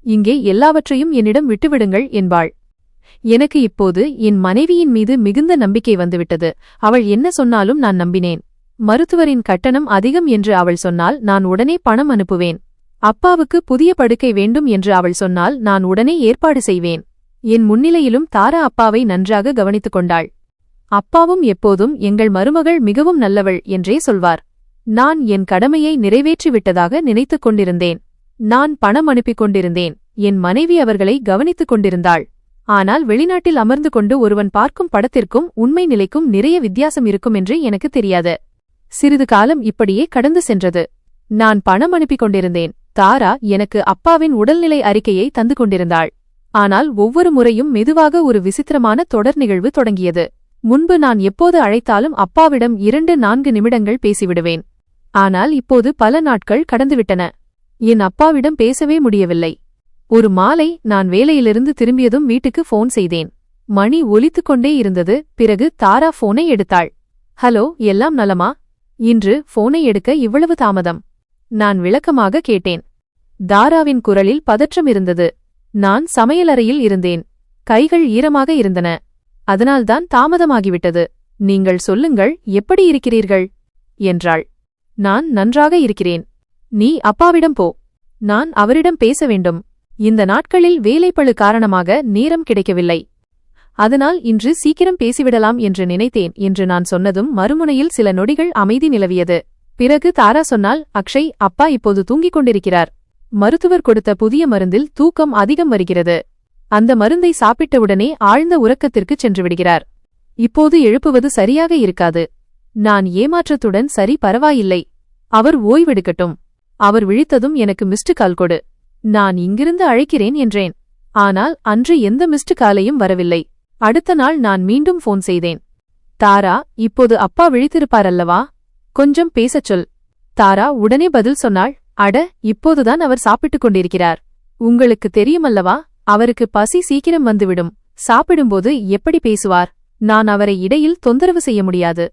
இங்கே எல்லாவற்றையும் என்னிடம் விட்டுவிடுங்கள் என்பாள். எனக்கு இப்போது என் மனைவியின் மீது மிகுந்த நம்பிக்கை வந்துவிட்டது. அவள் என்ன சொன்னாலும் நான் நம்பினேன். மருத்துவரின் கட்டணம் அதிகம் என்று அவள் சொன்னால் நான் உடனே பணம் அனுப்புவேன். அப்பாவுக்கு புதிய படுக்கை வேண்டும் என்று அவள் சொன்னால் நான் உடனே ஏற்பாடு செய்வேன். என் முன்னிலையிலும் தாரா அப்பாவை நன்றாக கவனித்துக் கொண்டாள். அப்பாவும் எப்போதும் எங்கள் மருமகள் மிகவும் நல்லவள் என்றே சொல்வார். நான் என் கடமையை நிறைவேற்றிவிட்டதாக நினைத்துக் கொண்டிருந்தேன். நான் பணம் அனுப்பிக் கொண்டிருந்தேன். என் மனைவி அவர்களை கவனித்துக் கொண்டிருந்தாள். ஆனால் வெளிநாட்டில் அமர்ந்து கொண்டு ஒருவன் பார்க்கும் படத்திற்கும் உண்மை நிலைக்கும் நிறைய வித்தியாசம் இருக்கும் என்று எனக்கு தெரியாது. சிறிது காலம் இப்படியே கடந்து சென்றது. நான் பணம் அனுப்பிக் கொண்டிருந்தேன். தாரா எனக்கு அப்பாவின் உடல்நிலை அறிக்கையை தந்து கொண்டிருந்தாள். ஆனால் ஒவ்வொரு முறையும் மெதுவாக ஒரு விசித்திரமான தொடர் நிகழ்வு தொடங்கியது. முன்பு நான் எப்போது அழைத்தாலும் அப்பாவிடம் 2-4 நிமிடங்கள் பேசிவிடுவேன். ஆனால் இப்போது பல நாட்கள் கடந்துவிட்டன. என் அப்பாவிடம் பேசவே முடியவில்லை. ஒரு மாலை நான் வேலையிலிருந்து திரும்பியதும் வீட்டுக்கு போன் செய்தேன். மணி ஒலித்துக் கொண்டே இருந்தது. பிறகு தாரா போனை எடுத்தாள். ஹலோ, எல்லாம் நலமா? இன்று போனை எடுக்க இவ்வளவு தாமதம்? நான் விளக்கமாக கேட்டேன். தாராவின் குரலில் பதற்றம் இருந்தது. நான் சமையலறையில் இருந்தேன். கைகள் ஈரமாக இருந்தன. அதனால்தான் தாமதமாகிவிட்டது. நீங்கள் சொல்லுங்கள், எப்படி இருக்கிறீர்கள் என்றாள். நான் நன்றாக இருக்கிறேன். நீ அப்பாவிடம் போ. நான் அவரிடம் பேச வேண்டும். இந்த நாட்களில் வேலைப்பளு காரணமாக நேரம் கிடைக்கவில்லை. அதனால் இன்று சீக்கிரம் பேசிவிடலாம் என்று நினைத்தேன் என்று நான் சொன்னதும் மறுமுனையில் சில நொடிகள் அமைதி நிலவியது. பிறகு தாரா சொன்னால், அக்ஷய், அப்பா இப்போது தூங்கிக் கொண்டிருக்கிறார். மருத்துவர் கொடுத்த புதிய மருந்தில் தூக்கம் அதிகம் வருகிறது. அந்த மருந்தை சாப்பிட்டவுடனே ஆழ்ந்த உறக்கத்திற்கு சென்றுவிடுகிறார். இப்போது எழுப்புவது சரியாக இருக்காது. நான் ஏமாற்றத்துடன், சரி, பரவாயில்லை, அவர் ஓய்வெடுக்கட்டும். அவர் விழித்ததும் எனக்கு மிஸ்டு கால் கொடு. நான் இங்கிருந்து அழைக்கிறேன் என்றேன். ஆனால் அன்று எந்த மிஸ்டு காலையும் வரவில்லை. அடுத்த நாள் நான் மீண்டும் போன் செய்தேன். தாரா, இப்போது அப்பா விழித்திருப்பாரல்லவா? கொஞ்சம் பேசச் சொல். தாரா உடனே பதில் சொன்னாள். அட, இப்போதுதான் அவர் சாப்பிட்டுக் கொண்டிருக்கிறார். உங்களுக்கு தெரியுமல்லவா, அவருக்கு பசி சீக்கிரம் வந்துவிடும். சாப்பிடும்போது எப்படி பேசுவார்? நான் அவரை இடையில் தொந்தரவு செய்ய முடியாது.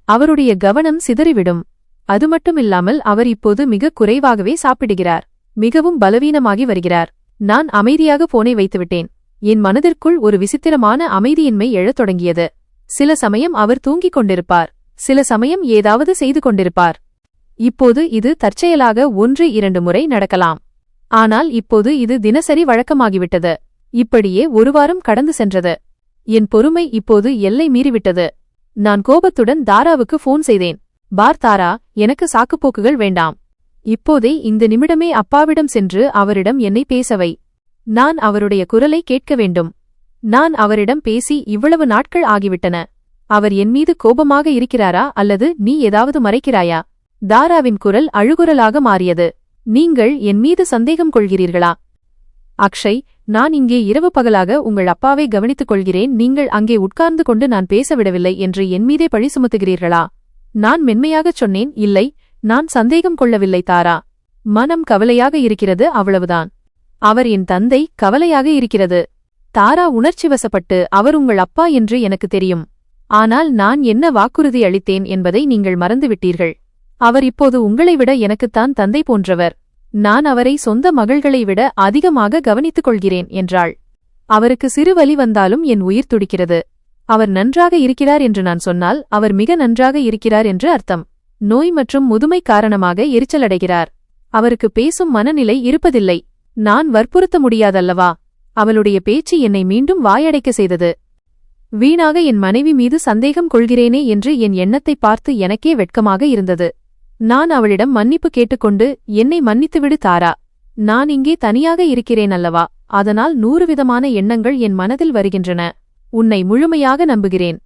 அவருடைய கவனம் சிதறிவிடும். அது மட்டுமில்லாமல் அவர் இப்போது மிக குறைவாகவே சாப்பிடுகிறார். மிகவும் பலவீனமாகி வருகிறார். நான் அமைதியாக போனை வைத்துவிட்டேன். என் மனதிற்குள் ஒரு விசித்திரமான அமைதியின்மை எழத் தொடங்கியது. சில சமயம் அவர் தூங்கிக் கொண்டிருப்பார். சில சமயம் ஏதாவது செய்து கொண்டிருப்பார். இப்போது இது தற்செயலாக 1-2 முறை நடக்கலாம். ஆனால் இப்போது இது தினசரி வழக்கமாகிவிட்டது. இப்படியே ஒரு வாரம் கடந்து சென்றது. என் பொறுமை இப்போது எல்லை மீறிவிட்டது. நான் கோபத்துடன் தாராவுக்கு போன் செய்தேன். பார் தாரா, எனக்கு சாக்குப்போக்குகள் வேண்டாம். இப்போதே இந்த நிமிடமே அப்பாவிடம் சென்று அவரிடம் என்னை பேசவை. நான் அவருடைய குரலை கேட்க வேண்டும். நான் அவரிடம் பேசி இவ்வளவு நாட்கள் ஆகிவிட்டன. அவர் என் மீது கோபமாக இருக்கிறாரா அல்லது நீ ஏதாவது மறைக்கிறாயா? தாராவின் குரல் அழுகுரலாக மாறியது. நீங்கள் என் மீது சந்தேகம் கொள்கிறீர்களா? அக்ஷய், நான் இங்கே இரவு பகலாக உங்கள் அப்பாவை கவனித்துக் கொள்கிறேன். நீங்கள் அங்கே உட்கார்ந்து கொண்டு நான் பேசவிடவில்லை என்று என் மீதே பழி சுமத்துகிறீர்களா? நான் மென்மையாகச் சொன்னேன். இல்லை, நான் சந்தேகம் கொள்ளவில்லை தாரா. மனம் கவலையாக இருக்கிறது, அவ்வளவுதான். அவர் என் தந்தை, கவலையாக இருக்கிறது. தாரா உணர்ச்சிவசப்பட்டு, அவர் உங்கள் அப்பா என்று எனக்கு தெரியும். ஆனால் நான் என்ன வாக்குறுதி அளித்தேன் என்பதை நீங்கள் மறந்துவிட்டீர்கள். அவர் இப்போது உங்களை விட எனக்குத்தான் தந்தை போன்றவர். நான் அவரை சொந்த மகள்களை விட அதிகமாக கவனித்துக் கொள்கிறேன் என்றாள். அவருக்கு சிறு வலி வந்தாலும் என் உயிர் துடிக்கிறது. அவர் நன்றாக இருக்கிறார் என்று நான் சொன்னால் அவர் மிக நன்றாக இருக்கிறார் என்று அர்த்தம். நோய் மற்றும் முதுமை காரணமாக எரிச்சலடைகிறார். அவருக்கு பேசும் மனநிலை இருப்பதில்லை. நான் வற்புறுத்த முடியாதல்லவா? அவளுடைய பேச்சு என்னை மீண்டும் வாயடைக்க செய்தது. வீணாக என் மனைவி மீது சந்தேகம் கொள்கிறேனே என்று என் எண்ணத்தை பார்த்து எனக்கே வெட்கமாக இருந்தது. நான் அவளிடம் மன்னிப்பு கேட்டுக்கொண்டு, என்னை மன்னித்துவிடு தாரா. நான் இங்கே தனியாக இருக்கிறேன் அல்லவா, அதனால் 100 விதமான எண்ணங்கள் என் மனதில் வருகின்றன. உன்னை முழுமையாக நம்புகிறேன்.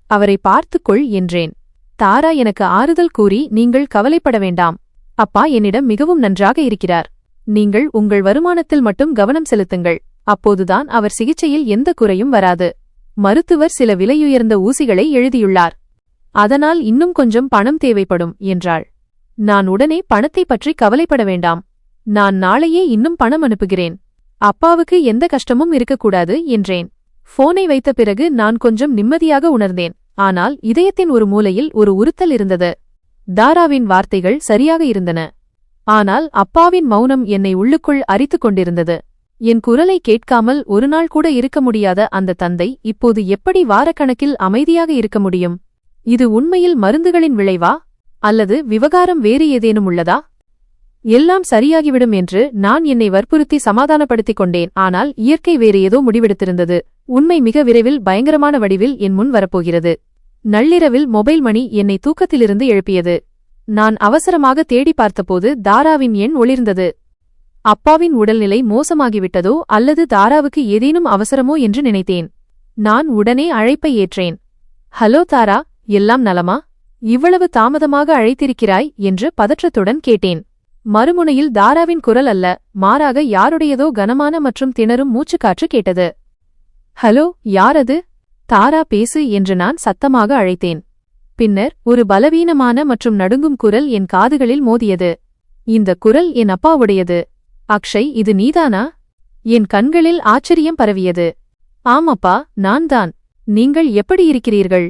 அவரை பார்த்துக்கொள் என்றேன். தாரா எனக்கு ஆறுதல் கூறி, நீங்கள் கவலைப்பட வேண்டாம். அப்பா என்னிடம் மிகவும் நன்றாக இருக்கிறார். நீங்கள் உங்கள் வருமானத்தில் மட்டும் கவனம் செலுத்துங்கள். அப்போதுதான் அவர் சிகிச்சையில் எந்த குறையும் வராது. மருத்துவர் சில விலையுயர்ந்த ஊசிகளை எழுதியுள்ளார். அதனால் இன்னும் கொஞ்சம் பணம் தேவைப்படும் என்றாள். நான் உடனே பணத்தை பற்றி கவலைப்பட வேண்டாம். நான் நாளையே இன்னும் பணம் அனுப்புகிறேன். அப்பாவுக்கு எந்த கஷ்டமும் இருக்கக்கூடாது என்றேன். போனை வைத்த பிறகு நான் கொஞ்சம் நிம்மதியாக உணர்ந்தேன். ஆனால் இதயத்தின் ஒரு மூலையில் ஒரு உறுத்தல் இருந்தது. தாராவின் வார்த்தைகள் சரியாக இருந்தன. ஆனால் அப்பாவின் மௌனம் என்னை உள்ளுக்குள் அரித்துக் கொண்டிருந்தது. என் குரலை கேட்காமல் ஒரு நாள் கூட இருக்க முடியாத அந்த தந்தை இப்போது எப்படி வாரக்கணக்கில் அமைதியாக இருக்க முடியும்? இது உண்மையில் மருந்துகளின் விளைவா அல்லது விவகாரம் வேறு ஏதேனும் உள்ளதா? எல்லாம் சரியாகிவிடும் என்று நான் என்னை வற்புறுத்தி சமாதானப்படுத்திக் கொண்டேன். ஆனால் இயற்கை வேறு ஏதோ முடிவெடுத்திருந்தது. உண்மை மிக விரைவில் பயங்கரமான வடிவில் என் முன் வரப்போகிறது. நள்ளிரவில் மொபைல் மணி என்னை தூக்கத்திலிருந்து எழுப்பியது. நான் அவசரமாக தேடி பார்த்தபோது தாராவின் எண் ஒளிர்ந்தது. அப்பாவின் உடல்நிலை மோசமாகிவிட்டதோ அல்லது தாராவுக்கு ஏதேனும் அவசரமோ என்று நினைத்தேன். நான் உடனே அழைப்பை ஏற்றேன். ஹலோ தாரா, எல்லாம் நலமா? இவ்வளவு தாமதமாக அழைத்திருக்கிறாய் என்று பதற்றத்துடன் கேட்டேன். மறுமுனையில் தாராவின் குரல் அல்ல, மாறாக யாருடையதோ கனமான மற்றும் திணறும் மூச்சுக்காற்று கேட்டது. ஹலோ, யாரது? தாரா, பேசு என்று நான் சத்தமாக அழைத்தேன். பின்னர் ஒரு பலவீனமான மற்றும் நடுங்கும் குரல் என் காதுகளில் மோதியது. இந்த குரல் என் அப்பாவுடையது. அக்ஷய், இது நீதானா? என் கண்களில் ஆச்சரியம் பரவியது. ஆமப்பா, நான் தான். நீங்கள் எப்படி இருக்கிறீர்கள்?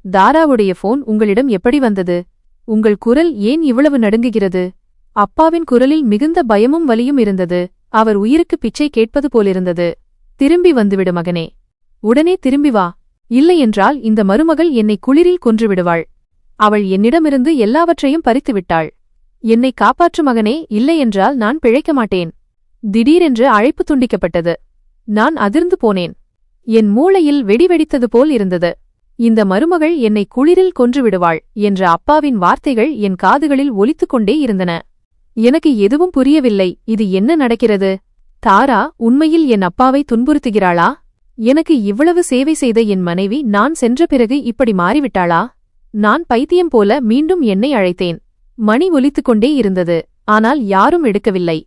தாராவுடைய போன் உங்களிடம் எப்படி வந்தது? உங்கள் குரல் ஏன் இவ்வளவு நடுங்குகிறது? அப்பாவின் குரலில் மிகுந்த பயமும் வலியும் இருந்தது. அவர் உயிருக்கு பிச்சை கேட்பது போலிருந்தது. திரும்பி வந்துவிடு மகனே, உடனே திரும்பி வா. இல்லையென்றால் இந்த மருமகள் என்னை குளிரில் கொன்றுவிடுவாள். அவள் என்னிடமிருந்து எல்லாவற்றையும் பறித்துவிட்டாள். என்னை காப்பாற்று மகனே, இல்லையென்றால் நான் பிழைக்க மாட்டேன். திடீரென்று அழைப்பு துண்டிக்கப்பட்டது. நான் அதிர்ந்து போனேன். என் மூளையில் வெடிவெடித்தது போல் இருந்தது. இந்த மருமகள் என்னை குளிரில் கொன்றுவிடுவாள் என்ற அப்பாவின் வார்த்தைகள் என் காதுகளில் ஒலித்துக் கொண்டே இருந்தன. எனக்கு எதுவும் புரியவில்லை. இது என்ன நடக்கிறது? தாரா உண்மையில் என் அப்பாவை துன்புறுத்துகிறாளா? எனக்கு இவ்வளவு சேவை செய்த என் மனைவி நான் சென்ற பிறகு இப்படி மாறிவிட்டாளா? நான் பைத்தியம் போல மீண்டும் என்னை அழைத்தேன். மணி ஒலித்துக் கொண்டே இருந்தது. ஆனால் யாரும் எடுக்கவில்லை.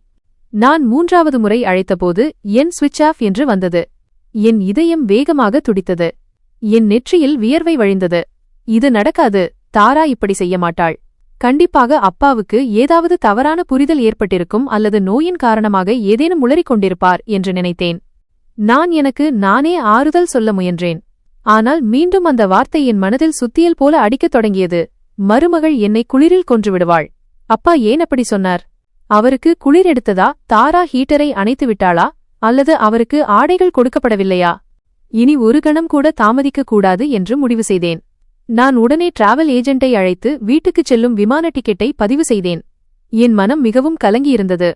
நான் 3வது முறை அழைத்தபோது என் சுவிட்ச் ஆஃப் என்று வந்தது. என் இதயம் வேகமாக துடித்தது. என் நெற்றியில் வியர்வை வழிந்தது. இது நடக்காது. தாரா இப்படி செய்ய மாட்டாள். கண்டிப்பாக அப்பாவுக்கு ஏதாவது தவறான புரிதல் ஏற்பட்டிருக்கும் அல்லது நோயின் காரணமாக ஏதேனும் உளறிக் கொண்டிருப்பார் என்று நினைத்தேன். நான் எனக்கு நானே ஆறுதல் சொல்ல முயன்றேன். ஆனால் மீண்டும் அந்த வார்த்தை என் மனதில் சுத்தியல் போல அடிக்கத் தொடங்கியது. மருமகள் என்னை குளிரில் கொன்றுவிடுவாள். அப்பா ஏன் அப்படி சொன்னார்? அவருக்கு குளிர் எடுத்ததா? தாரா ஹீட்டரை அணைத்து விட்டாளா? அல்லது அவருக்கு ஆடைகள் கொடுக்கப்படவில்லையா? இனி ஒரு கணம் கூட தாமதிக்கக் கூடாது என்று முடிவு செய்தேன். நான் உடனே டிராவல் ஏஜென்ட்டை அழைத்து வீட்டுக்குச் செல்லும் விமான டிக்கெட்டை பதிவு செய்தேன். என் மனம் மிகவும் கலங்கியிருந்தது.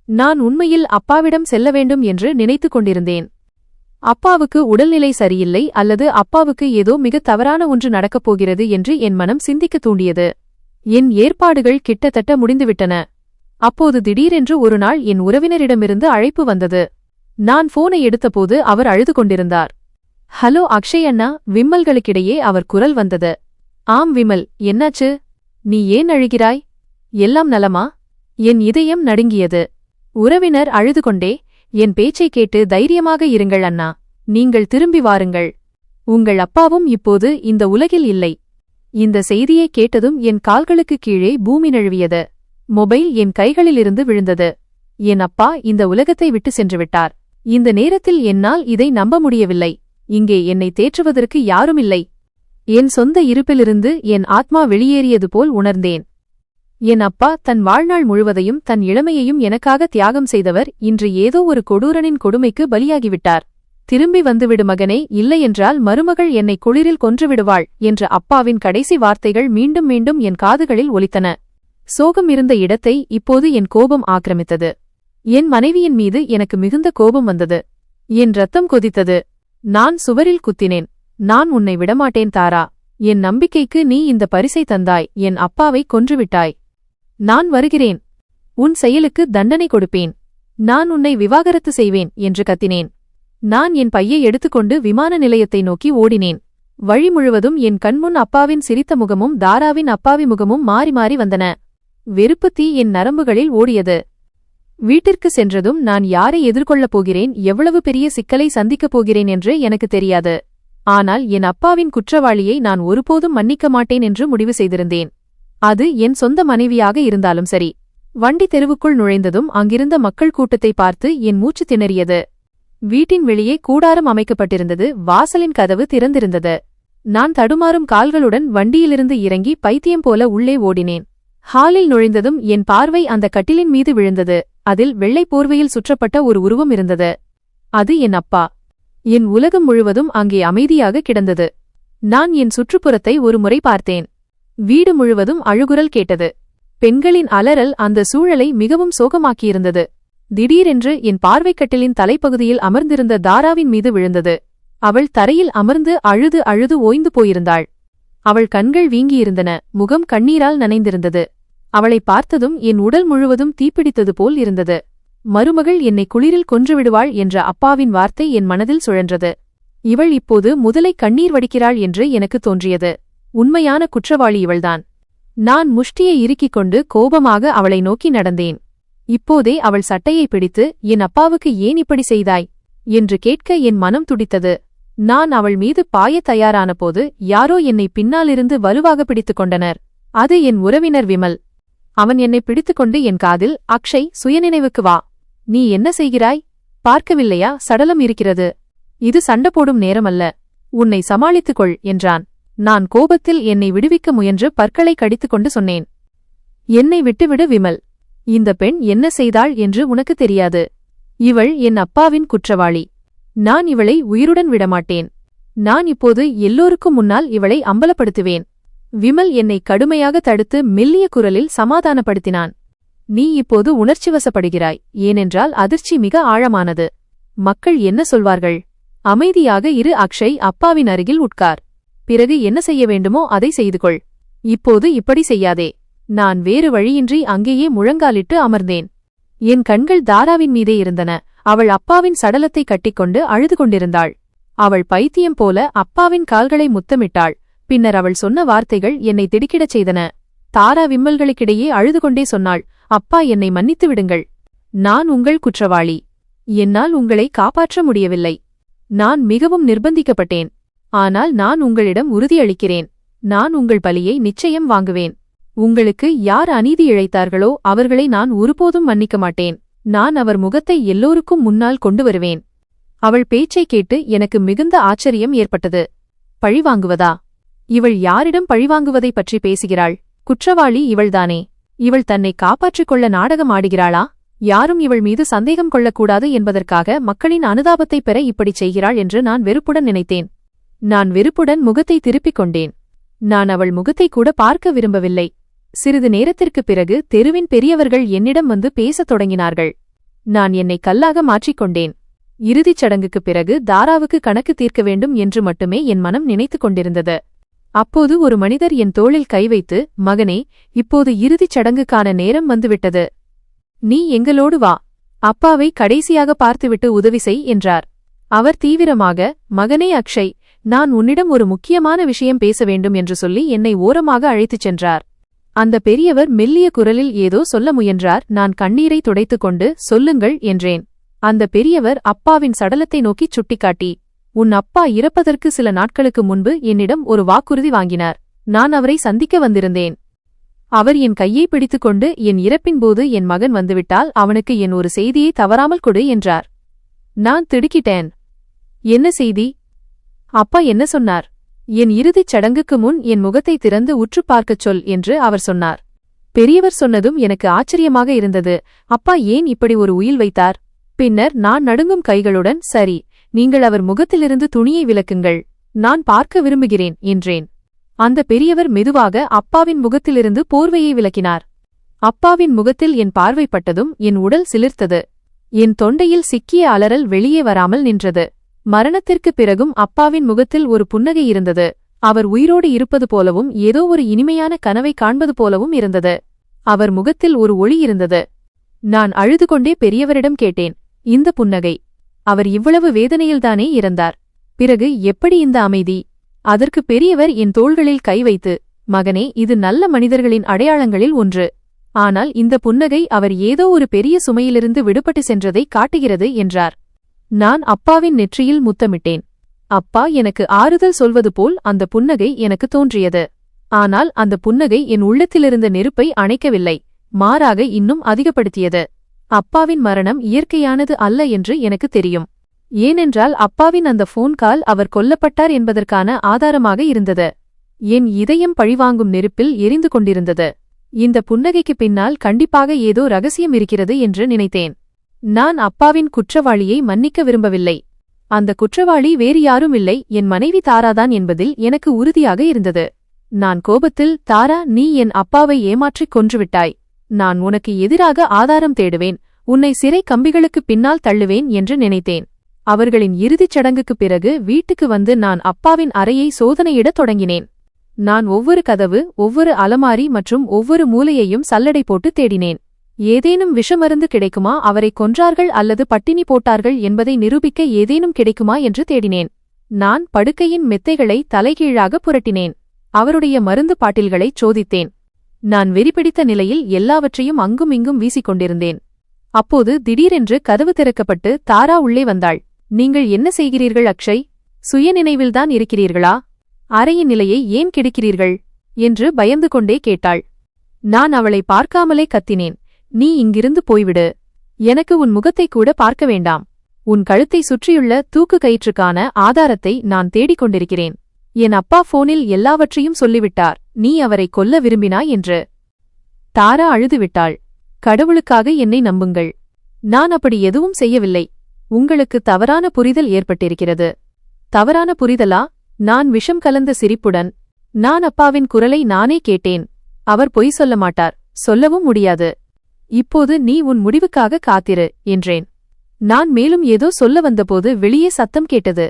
நான் உண்மையில் அப்பாவிடம் செல்ல வேண்டும் என்று நினைத்துக் கொண்டிருந்தேன். அப்பாவுக்கு உடல்நிலை சரியில்லை அல்லது அப்பாவுக்கு ஏதோ மிக தவறான ஒன்று நடக்கப் போகிறது என்று என் மனம் சிந்திக்கத் தூண்டியது. என் ஏற்பாடுகள் கிட்டத்தட்ட முடிந்துவிட்டன. அப்போது திடீரென்று ஒரு நாள் என் உறவினரிடமிருந்து அழைப்பு வந்தது. நான் போனை எடுத்தபோது அவர் அழுது கொண்டிருந்தார். ஹலோ அக்ஷய் அண்ணா, விம்மல்களுக்கிடையே அவர் குரல் வந்தது. ஆம் விமல், என்னாச்சு? நீ ஏன் அழுகிறாய்? எல்லாம் நலமா? என் இதயம் நடுங்கியது. உறவினர் அழுது கொண்டே, என் பேச்சைக் கேட்டு தைரியமாக இருங்கள் அண்ணா, நீங்கள் திரும்பி வாருங்கள். உங்கள் அப்பாவும் இப்போது இந்த உலகில் இல்லை. இந்த செய்தியைக் கேட்டதும் என் கால்களுக்கு கீழே பூமி நழுவியது. மொபைல் என் கைகளிலிருந்து விழுந்தது. என் அப்பா இந்த உலகத்தை விட்டு சென்றுவிட்டார். இந்த நேரத்தில் என்னால் இதை நம்ப முடியவில்லை. இங்கே என்னை தேற்றுவதற்கு யாருமில்லை. என் சொந்த இருப்பிலிருந்து என் ஆத்மா வெளியேறியது போல் உணர்ந்தேன். என் அப்பா தன் வாழ்நாள் முழுவதையும் தன் இளமையையும் எனக்காக தியாகம் செய்தவர் இன்று ஏதோ ஒரு கொடூரனின் கொடுமைக்கு பலியாகிவிட்டார். திரும்பி வந்துவிடு மகனே, இல்லையென்றால் மருமகள் என்னை குளிரில் கொன்றுவிடுவாள் என்ற அப்பாவின் கடைசி வார்த்தைகள் மீண்டும் மீண்டும் என் காதுகளில் ஒலித்தன. சோகம் இருந்த இடத்தை இப்போது என் கோபம் ஆக்கிரமித்தது. என் மனைவியின் மீது எனக்கு மிகுந்த கோபம் வந்தது. என் ரத்தம் கொதித்தது. நான் சுவரில் குத்தினேன். நான் உன்னை விடமாட்டேன் தாரா. என் நம்பிக்கைக்கு நீ இந்த பரிசை தந்தாய். என் அப்பாவை கொன்றுவிட்டாய். நான் வருகிறேன். உன் செயலுக்கு தண்டனை கொடுப்பேன். நான் உன்னை விவாகரத்து செய்வேன் என்று கத்தினேன். நான் என் பையை எடுத்துக்கொண்டு விமான நிலையத்தை நோக்கி ஓடினேன். வழி முழுவதும் என் கண்முன் அப்பாவின் சிரித்த முகமும் தாராவின் அப்பாவி முகமும் மாறி மாறி வந்தன. வெறுப்பு தீ என் நரம்புகளில் ஓடியது. வீட்டிற்கு சென்றதும் நான் யாரை எதிர்கொள்ளப் போகிறேன், எவ்வளவு பெரிய சிக்கலை சந்திக்கப் போகிறேன் என்று எனக்கு தெரியாது. ஆனால் என் அப்பாவின் குற்றவாளியை நான் ஒருபோதும் மன்னிக்க மாட்டேன் என்று முடிவு செய்திருந்தேன். அது என் சொந்த மனைவியாக இருந்தாலும் சரி. வண்டி தெருவுக்குள் நுழைந்ததும் அங்கிருந்த மக்கள் கூட்டத்தை பார்த்து என் மூச்சு திணறியது. வீட்டின் வெளியே கூடாரம் அமைக்கப்பட்டிருந்தது. வாசலின் கதவு திறந்திருந்தது. நான் தடுமாறும் கால்களுடன் வண்டியிலிருந்து இறங்கி பைத்தியம் போல உள்ளே ஓடினேன். ஹாலில் நுழைந்ததும் என் பார்வை அந்த கட்டிலின் மீது விழுந்தது. அதில் வெள்ளை போர்வையில் சுற்றப்பட்ட ஒரு உருவம் இருந்தது. அது என் அப்பா. என் உலகம் முழுவதும் அங்கே அமைதியாக கிடந்தது. நான் என் சுற்றுப்புறத்தை ஒரு முறை பார்த்தேன். வீடு முழுவதும் அழுகுரல் கேட்டது. பெண்களின் அலறல் அந்த சூழலை மிகவும் சோகமாக்கியிருந்தது. திடீரென்று என் பார்வைக்கட்டிலின் தலைப்பகுதியில் அமர்ந்திருந்த தாராவின் மீது விழுந்தது. அவள் தரையில் அமர்ந்து அழுது அழுது ஓய்ந்து போயிருந்தாள். அவள் கண்கள் வீங்கியிருந்தன. முகம் கண்ணீரால் நனைந்திருந்தது. அவளை பார்த்ததும் என் உடல் முழுவதும் தீப்பிடித்தது போல் இருந்தது. மருமகள் என்னை குளிரில் கொன்றுவிடுவாள் என்ற அப்பாவின் வார்த்தை என் மனதில் சுழன்றது. இவள் இப்போது முதலை கண்ணீர் வடிக்கிறாள் என்று எனக்கு தோன்றியது. உண்மையான குற்றவாளி இவள்தான். நான் முஷ்டியை இறுக்கிக் கொண்டு கோபமாக அவளை நோக்கி நடந்தேன். இப்போதே அவள் சட்டையை பிடித்து, என் அப்பாவுக்கு ஏன் இப்படி செய்தாய் என்று கேட்க என் மனம் துடித்தது. நான் அவள் மீது பாயத் தயாரான போது யாரோ என்னை பின்னாலிருந்து வலுவாக பிடித்துக் கொண்டனர். அது என் உறவினர் விமல். அவன் என்னை பிடித்துக்கொண்டு என் காதில், அக்ஷய், சுயநினைவுக்கு வா. நீ என்ன செய்கிறாய்? பார்க்கவில்லையா, சடலம் இருக்கிறது. இது சண்டை போடும் நேரமல்ல. உன்னை சமாளித்துக்கொள் என்றான். நான் கோபத்தில் என்னை விடுவிக்க முயன்று பற்களை கடித்துக்கொண்டு சொன்னேன். என்னை விட்டுவிடு விமல். இந்த பெண் என்ன செய்தாள் என்று உனக்கு தெரியாது. இவள் என் அப்பாவின் குற்றவாளி. நான் இவளை உயிருடன் விடமாட்டேன். நான் இப்போது எல்லோருக்கும் முன்னால் இவளை அம்பலப்படுத்துவேன். விமல் என்னை கடுமையாக தடுத்து மெல்லிய குரலில் சமாதானப்படுத்தினான். நீ இப்போது உணர்ச்சிவசப்படுகிறாய், ஏனென்றால் அதிர்ச்சி மிக ஆழமானது. மக்கள் என்ன சொல்வார்கள்? அமைதியாக இரு அக்ஷய், அப்பாவின் அருகில் உட்கார். பிறகு என்ன செய்ய வேண்டுமோ அதை செய்து கொள். இப்போது இப்படி செய்யாதே. நான் வேறு வழியின்றி அங்கேயே முழங்காலிட்டு அமர்ந்தேன். என் கண்கள் தாராவின் மீதே இருந்தன. அவள் அப்பாவின் சடலத்தை கட்டிக்கொண்டு அழுது கொண்டிருந்தாள். அவள் பைத்தியம் போல அப்பாவின் கால்களை முத்தமிட்டாள். பின்னர் அவள் சொன்ன வார்த்தைகள் என்னை திடுக்கிடச் செய்தன. தாரா விம்மல்களுக்கிடையே அழுது கொண்டே சொன்னாள், அப்பா, என்னை மன்னித்து விடுங்கள். நான் உங்கள் குற்றவாளி. என்னால் உங்களை காப்பாற்ற முடியவில்லை. நான் மிகவும் நிர்பந்திக்கப்பட்டேன். ஆனால் நான் உங்களிடம் உறுதியளிக்கிறேன், நான் உங்கள் பலியை நிச்சயம் வாங்குவேன். உங்களுக்கு யார் அநீதி இழைத்தார்களோ அவர்களை நான் ஒருபோதும் மன்னிக்க மாட்டேன். நான் அவர் முகத்தை எல்லோருக்கும் முன்னால் கொண்டு வருவேன். அவள் பேச்சைக் கேட்டு எனக்கு மிகுந்த ஆச்சரியம் ஏற்பட்டது. பழிவாங்குவதா? இவள் யாரிடம் பழிவாங்குவதைப் பற்றி பேசுகிறாள்? குற்றவாளி இவள்தானே. இவள் தன்னை காப்பாற்றிக் கொள்ள நாடகம் ஆடுகிறாளா? யாரும் இவள் மீது சந்தேகம் கொள்ளக்கூடாது என்பதற்காக மக்களின் அனுதாபத்தைப் பெற இப்படிச் செய்கிறாள் என்று நான் வெறுப்புடன் நினைத்தேன். நான் வெறுப்புடன் முகத்தை திருப்பிக் கொண்டேன். நான் அவள் முகத்தை கூட பார்க்க விரும்பவில்லை. சிறிது நேரத்திற்குப் பிறகு தெருவின் பெரியவர்கள் என்னிடம் வந்து பேசத் தொடங்கினார்கள். நான் என்னை கல்லாக மாற்றிக்கொண்டேன். இறுதிச் சடங்குக்குப் பிறகு தாராவுக்கு கணக்கு தீர்க்க வேண்டும் என்று மட்டுமே என் மனம் நினைத்துக் கொண்டிருந்தது. அப்போது ஒரு மனிதர் என் தோளில் கை வைத்து, மகனே, இப்போது இறுதிச் சடங்குக்கான நேரம் வந்துவிட்டது. நீ எங்களோடு வா. அப்பாவை கடைசியாக பார்த்துவிட்டு உதவி செய் என்றார். அவர் தீவிரமாக, மகனே அக்ஷய், நான் உன்னிடம் ஒரு முக்கியமான விஷயம் பேச வேண்டும் என்று சொல்லி என்னை ஓரமாக அழைத்துச் சென்றார். அந்த பெரியவர் மெல்லிய குரலில் ஏதோ சொல்ல முயன்றார். நான் கண்ணீரை துடைத்துக்கொண்டு, சொல்லுங்கள் என்றேன். அந்த பெரியவர் அப்பாவின் சடலத்தை நோக்கிச் சுட்டிக்காட்டி, உன் அப்பா இறப்பதற்கு சில நாட்களுக்கு முன்பு என்னிடம் ஒரு வாக்குறுதி வாங்கினார். நான் அவரை சந்திக்க வந்திருந்தேன். அவர் என் கையை பிடித்துக்கொண்டு, என் இறப்பின்போது என் மகன் வந்துவிட்டால் அவனுக்கு என் ஒரு செய்தியை தவறாமல் கொடு என்றார். நான் திடுக்கிட்டேன். என்ன செய்தி? அப்பா என்ன சொன்னார்? என் இறுதிச் சடங்குக்கு முன் என் முகத்தை திறந்து உற்று பார்க்கச் சொல் என்று அவர் சொன்னார். பெரியவர் சொன்னதும் எனக்கு ஆச்சரியமாக இருந்தது. அப்பா ஏன் இப்படி ஒரு உயில் வைத்தார்? பின்னர் நான் நடுங்கும் கைகளுடன், சரி, நீங்கள் அவர் முகத்திலிருந்து துணியை விலக்குங்கள், நான் பார்க்க விரும்புகிறேன் என்றேன். அந்த பெரியவர் மெதுவாக அப்பாவின் முகத்திலிருந்து போர்வையை விலக்கினார். அப்பாவின் முகத்தில் என் பார்வைப்பட்டதும் என் உடல் சிலிர்த்தது. என் தொண்டையில் சிக்கிய அலறல் வெளியே வராமல் நின்றது. மரணத்திற்குப் பிறகும் அப்பாவின் முகத்தில் ஒரு புன்னகை இருந்தது. அவர் உயிரோடு இருப்பது போலவும் ஏதோ ஒரு இனிமையான கனவை காண்பது போலவும் இருந்தது. அவர் முகத்தில் ஒரு ஒளி இருந்தது. நான் அழுது கொண்டே பெரியவரிடம் கேட்டேன், இந்த புன்னகை, அவர் இவ்வளவு வேதனையில்தானே இறந்தார், பிறகு எப்படி இந்த அமைதி? அதற்கு பெரியவர் என் தோள்களில் கை வைத்து, மகனே, இது நல்ல மனிதர்களின் அடையாளங்களில் ஒன்று. ஆனால் இந்த புன்னகை அவர் ஏதோ ஒரு பெரிய சுமையிலிருந்து விடுபட்டு சென்றதை காட்டுகிறது என்றார். நான் அப்பாவின் நெற்றியில் முத்தமிட்டேன். அப்பா எனக்கு ஆறுதல் சொல்வது போல் அந்த புன்னகை எனக்கு தோன்றியது. ஆனால் அந்த புன்னகை என் உள்ளத்திலிருந்த நெருப்பை அணைக்கவில்லை, மாறாக இன்னும் அதிகப்படுத்தியது. அப்பாவின் மரணம் இயற்கையானது அல்ல என்று எனக்கு தெரியும். ஏனென்றால் அப்பாவின் அந்த போன் கால் அவர் கொல்லப்பட்டார் என்பதற்கான ஆதாரமாக இருந்தது. என் இதயம் பழிவாங்கும் நெருப்பில் எரிந்து கொண்டிருந்தது. இந்த புன்னகைக்கு பின்னால் கண்டிப்பாக ஏதோ ரகசியம் இருக்கிறது என்று நினைத்தேன். நான் அப்பாவின் குற்றவாளியை மன்னிக்க விரும்பவில்லை. அந்த குற்றவாளி வேறு யாரும் இல்லை, என் மனைவி தாராதான் என்பதில் எனக்கு உறுதியாக இருந்தது. நான் கோபத்தில், தாரா, நீ என் அப்பாவை ஏமாற்றிக் கொன்றுவிட்டாய். நான் உனக்கு எதிராக ஆதாரம் தேடுவேன், உன்னை சிறை கம்பிகளுக்குப் பின்னால் தள்ளுவேன் என்று நினைத்தேன். அவர்களின் இறுதிச் சடங்குக்குப் பிறகு வீட்டுக்கு வந்து நான் அப்பாவின் அறையை சோதனையிடத் தொடங்கினேன். நான் ஒவ்வொரு கதவு, ஒவ்வொரு அலமாரி மற்றும் ஒவ்வொரு மூலையையும் சல்லடை போட்டு தேடினேன். ஏதேனும் விஷமருந்து கிடைக்குமா, அவரை கொன்றார்கள் அல்லது பட்டினி போட்டார்கள் என்பதை நிரூபிக்க ஏதேனும் கிடைக்குமா என்று தேடினேன். நான் படுக்கையின் மெத்தைகளை தலைகீழாக புரட்டினேன். அவருடைய மருந்து பாட்டில்களைச் சோதித்தேன். நான் வெறிபிடித்த நிலையில் எல்லாவற்றையும் அங்கும் இங்கும் வீசிக்கொண்டிருந்தேன். அப்போது திடீரென்று கதவு திறக்கப்பட்டு தாரா உள்ளே வந்தாள். நீங்கள் என்ன செய்கிறீர்கள் அக்ஷய்? சுயநினைவில்தான் இருக்கிறீர்களா? அறையின் நிலையை ஏன் கெடுக்கிறீர்கள் என்று பயந்து கொண்டே கேட்டாள். நான் அவளை பார்க்காமலே கத்தினேன். நீ இங்கிருந்து போய்விடு. எனக்கு உன் முகத்தை கூட பார்க்க வேண்டாம். உன் கழுத்தை சுற்றியுள்ள தூக்கு கயிற்றுக்கான ஆதாரத்தை நான் தேடிக் கொண்டிருக்கிறேன். என் அப்பா போனில் எல்லாவற்றையும் சொல்லிவிட்டார், நீ அவரை கொல்ல விரும்பினாய் என்று. தாரா அழுதுவிட்டாள். கடவுளுக்காக என்னை நம்புங்கள். நான் அப்படி எதுவும் செய்யவில்லை. உங்களுக்கு தவறான புரிதல் ஏற்பட்டிருக்கிறது. தவறான புரிதலா? நான் விஷம் கலந்த சிரிப்புடன், நான் அப்பாவின் குரலை நானே கேட்டேன். அவர் பொய் சொல்ல மாட்டார், சொல்லவும் முடியாது. இப்போது நீ உன் முடிவுக்காக காத்திரு என்றேன். நான் மேலும் ஏதோ சொல்ல வந்தபோது வெளியே சத்தம் கேட்டது.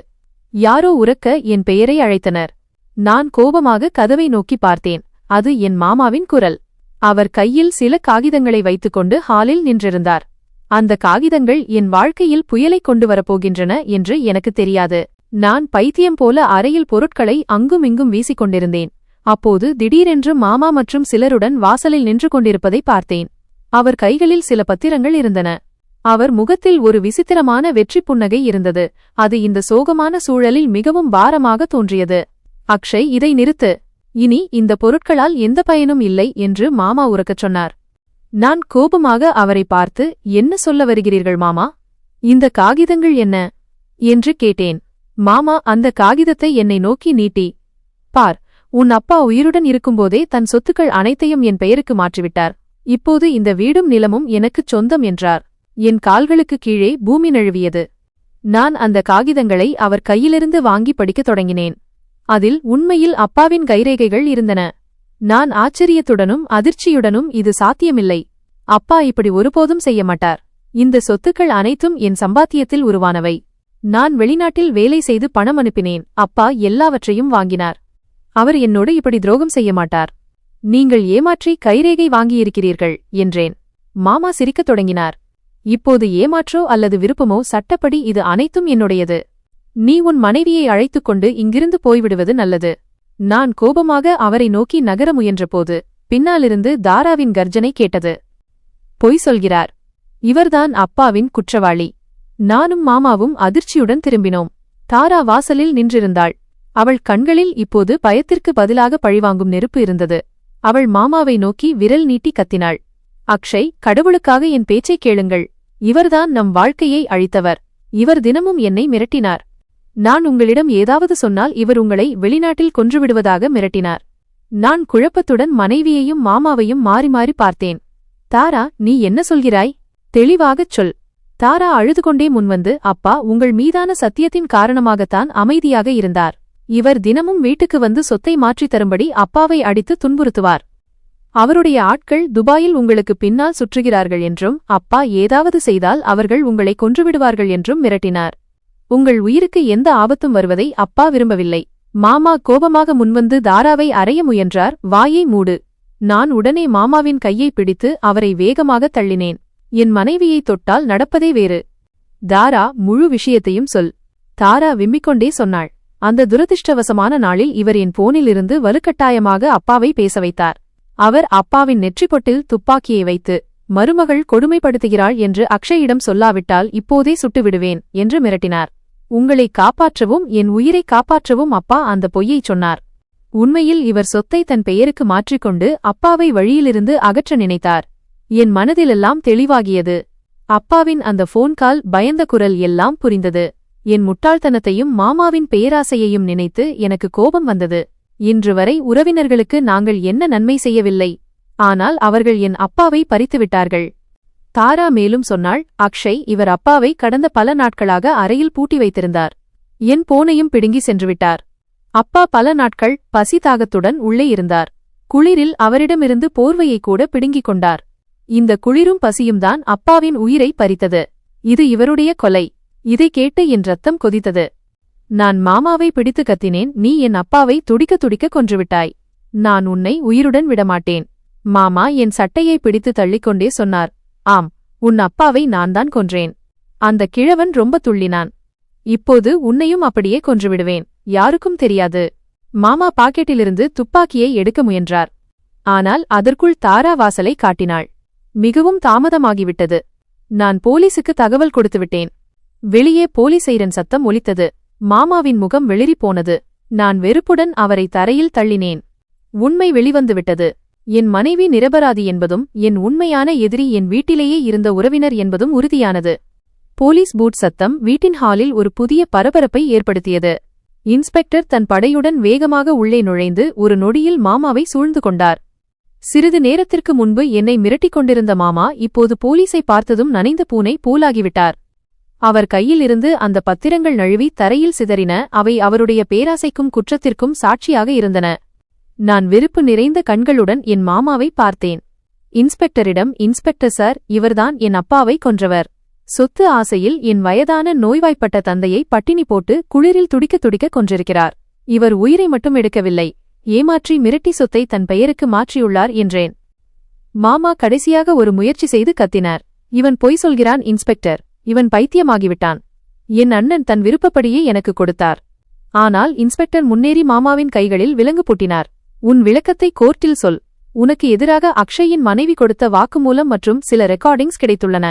யாரோ உரக்க என் பெயரை அழைத்தனர். நான் கோபமாக கதவை நோக்கி பார்த்தேன். அது என் மாமாவின் குரல். அவர் கையில் சில காகிதங்களை வைத்துக்கொண்டு ஹாலில் நின்றிருந்தார். அந்த காகிதங்கள் என் வாழ்க்கையில் புயலைக் கொண்டு வரப்போகின்றன என்று எனக்கு தெரியாது. நான் பைத்தியம் போல அறையில் பொருட்களை அங்குமிங்கும் வீசிக்கொண்டிருந்தேன். அப்போது திடீரென்று மாமா மற்றும் சிலருடன் வாசலில் நின்று கொண்டிருப்பதை பார்த்தேன். அவர் கைகளில் சில பத்திரங்கள் இருந்தன. அவர் முகத்தில் ஒரு விசித்திரமான வெற்றி புன்னகை இருந்தது. அது இந்த சோகமான சூழலில் மிகவும் பாரமாக தோன்றியது. அக்ஷய், இதை நிறுத்து. இனி இந்த பொருட்களால் எந்த பயனும் இல்லை என்று மாமா உரக்கச் சொன்னார். நான் கோபமாக அவரை பார்த்து, என்ன சொல்ல வருகிறீர்கள் மாமா? இந்த காகிதங்கள் என்ன என்று கேட்டேன். மாமா அந்த காகிதத்தை என்னை நோக்கி நீட்டி, பார், உன் அப்பா உயிருடன் இருக்கும்போதே தன் சொத்துக்கள் அனைத்தையும் என் பெயருக்கு மாற்றிவிட்டார். இப்போது இந்த வீடும் நிலமும் எனக்குச் சொந்தம் என்றார். என் கால்களுக்கு கீழே பூமி நழுவியது. நான் அந்த காகிதங்களை அவர் கையிலிருந்து வாங்கி படிக்கத் தொடங்கினேன். அதில் உண்மையில் அப்பாவின் கைரேகைகள் இருந்தன. நான் ஆச்சரியத்துடனும் அதிர்ச்சியுடனும், இது சாத்தியமில்லை. அப்பா இப்படி ஒருபோதும் செய்ய மாட்டார். இந்த சொத்துக்கள் அனைத்தும் என் சம்பாத்தியத்தில் உருவானவை. நான் வெளிநாட்டில் வேலை செய்து பணம் அனுப்பினேன். அப்பா எல்லாவற்றையும் வாங்கினார். அவர் என்னோடு இப்படி துரோகம் செய்ய மாட்டார். நீங்கள் ஏமாற்றி கைரேகை வாங்கியிருக்கிறீர்கள் என்றேன். மாமா சிரிக்கத் தொடங்கினார். இப்போது ஏமாற்றோ அல்லது விருப்பமோ, சட்டப்படி இது அனைத்தும் என்னுடையது. நீ உன் மனைவியை அழைத்துக் கொண்டு இங்கிருந்து போய்விடுவது நல்லது. நான் கோபமாக அவரை நோக்கி நகர முயன்றபோது பின்னாலிருந்து தாராவின் கர்ஜனை கேட்டது. பொய் சொல்கிறார். இவர்தான் அப்பாவின் குற்றவாளி. நானும் மாமாவும் அதிர்ச்சியுடன் திரும்பினோம். தாரா வாசலில் நின்றிருந்தாள். அவள் கண்களில் இப்போது பயத்திற்கு பதிலாக பழிவாங்கும் நெருப்பு இருந்தது. அவள் மாமாவை நோக்கி விரல் நீட்டி கத்தினாள். அக்ஷய், கடவுளுக்காக என் பேச்சைக் கேளுங்கள். இவர்தான் நம் வாழ்க்கையை அழித்தவர். இவர் தினமும் என்னை மிரட்டினார். நான் உங்களிடம் ஏதாவது சொன்னால் இவர் உங்களை வெளிநாட்டில் கொன்றுவிடுவதாக மிரட்டினார். நான் குழப்பத்துடன் மனைவியையும் மாமாவையும் மாறி மாறி பார்த்தேன். தாரா, நீ என்ன சொல்கிறாய்? தெளிவாகச் சொல். தாரா அழுதுகொண்டே முன்வந்து, அப்பா உங்கள் மீதான சத்தியத்தின் காரணமாகத்தான் அமைதியாக இருந்தார். இவர் தினமும் வீட்டுக்கு வந்து சொத்தை மாற்றித் தரும்படி அப்பாவை அடித்து துன்புறுத்துவார். அவருடைய ஆட்கள் துபாயில் உங்களுக்கு பின்னால் சுற்றுகிறார்கள் என்றும், அப்பா ஏதாவது செய்தால் அவர்கள் உங்களை கொன்றுவிடுவார்கள் என்றும் மிரட்டினார். உங்கள் உயிருக்கு எந்த ஆபத்தும் வருவதை அப்பா விரும்பவில்லை. மாமா கோபமாக முன்வந்து தாராவை அறைய முயன்றார். வாயை மூடு. நான் உடனே மாமாவின் கையை பிடித்து அவரை வேகமாக தள்ளினேன். என் மனைவியை தொட்டால் நடப்பதே வேறு. தாரா, முழு விஷயத்தையும் சொல். தாரா விம்மிக்கொண்டே சொன்னாள். அந்த துரதிர்ஷ்டவசமான நாளில் இவர் என் போனிலிருந்து வலுக்கட்டாயமாக அப்பாவை பேச வைத்தார். அவர் அப்பாவின் நெற்றிப்பொட்டில் துப்பாக்கியை வைத்து, மருமகள் கொடுமைப்படுத்துகிறாள் என்று அக்ஷயிடம் சொல்லாவிட்டால் இப்போதே சுட்டுவிடுவேன் என்று மிரட்டினார். உங்களை காப்பாற்றவும் என் உயிரை காப்பாற்றவும் அப்பா அந்த பொய்யைச் சொன்னார். உண்மையில் இவர் சொத்தை தன் பெயருக்கு மாற்றிக்கொண்டு அப்பாவை வழியிலிருந்து அகற்ற நினைத்தார். என் மனதிலெல்லாம் தெளிவாகியது. அப்பாவின் அந்த போன் கால், பயந்த குரல் எல்லாம் புரிந்தது. என் முட்டாள்தனத்தையும் மாமாவின் பேராசையையும் நினைத்து எனக்கு கோபம் வந்தது. இன்று வரை உறவினர்களுக்கு நாங்கள் என்ன நன்மை செய்யவில்லை. ஆனால் அவர்கள் என் அப்பாவை பறித்துவிட்டார்கள். தாரா மேலும் சொன்னாள். அக்ஷய், இவர் அப்பாவை கடந்த பல நாட்களாக அறையில் பூட்டி வைத்திருந்தார். என் போனையும் பிடுங்கி சென்றுவிட்டார். அப்பா பல நாட்கள் பசி தாகத்துடன் உள்ளே இருந்தார். குளிரில் அவரிடமிருந்து போர்வையை கூட பிடுங்கிக் கொண்டார். இந்த குளிரும் பசியும்தான் அப்பாவின் உயிரை பறித்தது. இது இவருடைய கொலை. இதை கேட்டு என் ரத்தம் கொதித்தது. நான் மாமாவை பிடித்து கத்தினேன். நீ என் அப்பாவை துடிக்க துடிக்க கொன்றுவிட்டாய். நான் உன்னை உயிருடன் விடமாட்டேன். மாமா என் சட்டையை பிடித்து தள்ளிக்கொண்டே சொன்னார். ஆம், உன் அப்பாவை நான்தான் கொன்றேன். அந்த கிழவன் ரொம்ப துள்ளினான். இப்போது உன்னையும் அப்படியே கொன்றுவிடுவேன். யாருக்கும் தெரியாது. மாமா பாக்கெட்டிலிருந்து துப்பாக்கியை எடுக்க முயன்றார். ஆனால் அதற்குள் தாரா வாசலை காட்டினாள். மிகவும் தாமதமாகிவிட்டது. நான் போலீசுக்கு தகவல் கொடுத்துவிட்டேன். வெளியே போலீஸ் சைரன் சத்தம் ஒலித்தது. மாமாவின் முகம் வெளிறிப் போனது. நான் வெறுப்புடன் அவரை தரையில் தள்ளினேன். உண்மை வெளிவந்துவிட்டது. என் மனைவி நிரபராதி என்பதும் என் உண்மையான எதிரி என் வீட்டிலேயே இருந்த உறவினர் என்பதும் உறுதியானது. போலீஸ் பூட் சத்தம் வீட்டின் ஹாலில் ஒரு புதிய பரபரப்பை ஏற்படுத்தியது. இன்ஸ்பெக்டர் தன் படையுடன் வேகமாக உள்ளே நுழைந்து ஒரு நொடியில் மாமாவை சூழ்ந்து கொண்டார். சிறிது நேரத்திற்கு முன்பு என்னை மிரட்டிக் கொண்டிருந்த மாமா இப்போது போலீஸை பார்த்ததும் நனைந்த பூனை போலாகிவிட்டார். அவர் கையிலிருந்து அந்த பத்திரங்கள் நழுவி தரையில் சிதறின. அவை அவருடைய பேராசைக்கும் குற்றத்திற்கும் சாட்சியாக இருந்தன. நான் வெறுப்பு நிறைந்த கண்களுடன் என் மாமாவை பார்த்தேன். இன்ஸ்பெக்டரிடம், இன்ஸ்பெக்டர் சார், இவர்தான் என் அப்பாவை கொன்றவர். சொத்து ஆசையில் என் வயதான நோய்வாய்ப்பட்ட தந்தையை பட்டினி போட்டு குளிரில் துடிக்க துடிக்க கொன்றிருக்கிறார். இவர் உயிரை மட்டும் எடுக்கவில்லை, ஏமாற்றி மிரட்டி சொத்தை தன் பெயருக்கு மாற்றியுள்ளார் என்றேன். மாமா கடைசியாக ஒரு முயற்சி செய்து கத்தினார். இவன் பொய் சொல்கிறான் இன்ஸ்பெக்டர், இவன் பைத்தியமாகிவிட்டான். என் அண்ணன் தன் விருப்பப்படியே எனக்கு கொடுத்தார். ஆனால் இன்ஸ்பெக்டர் முன்னேறி மாமாவின் கைகளில் விலங்கு பூட்டினார். உன் விளக்கத்தை கோர்ட்டில் சொல். உனக்கு எதிராக அக்ஷயின் மனைவி கொடுத்த வாக்குமூலம் மற்றும் சில ரெக்கார்டிங்ஸ் கிடைத்துள்ளன.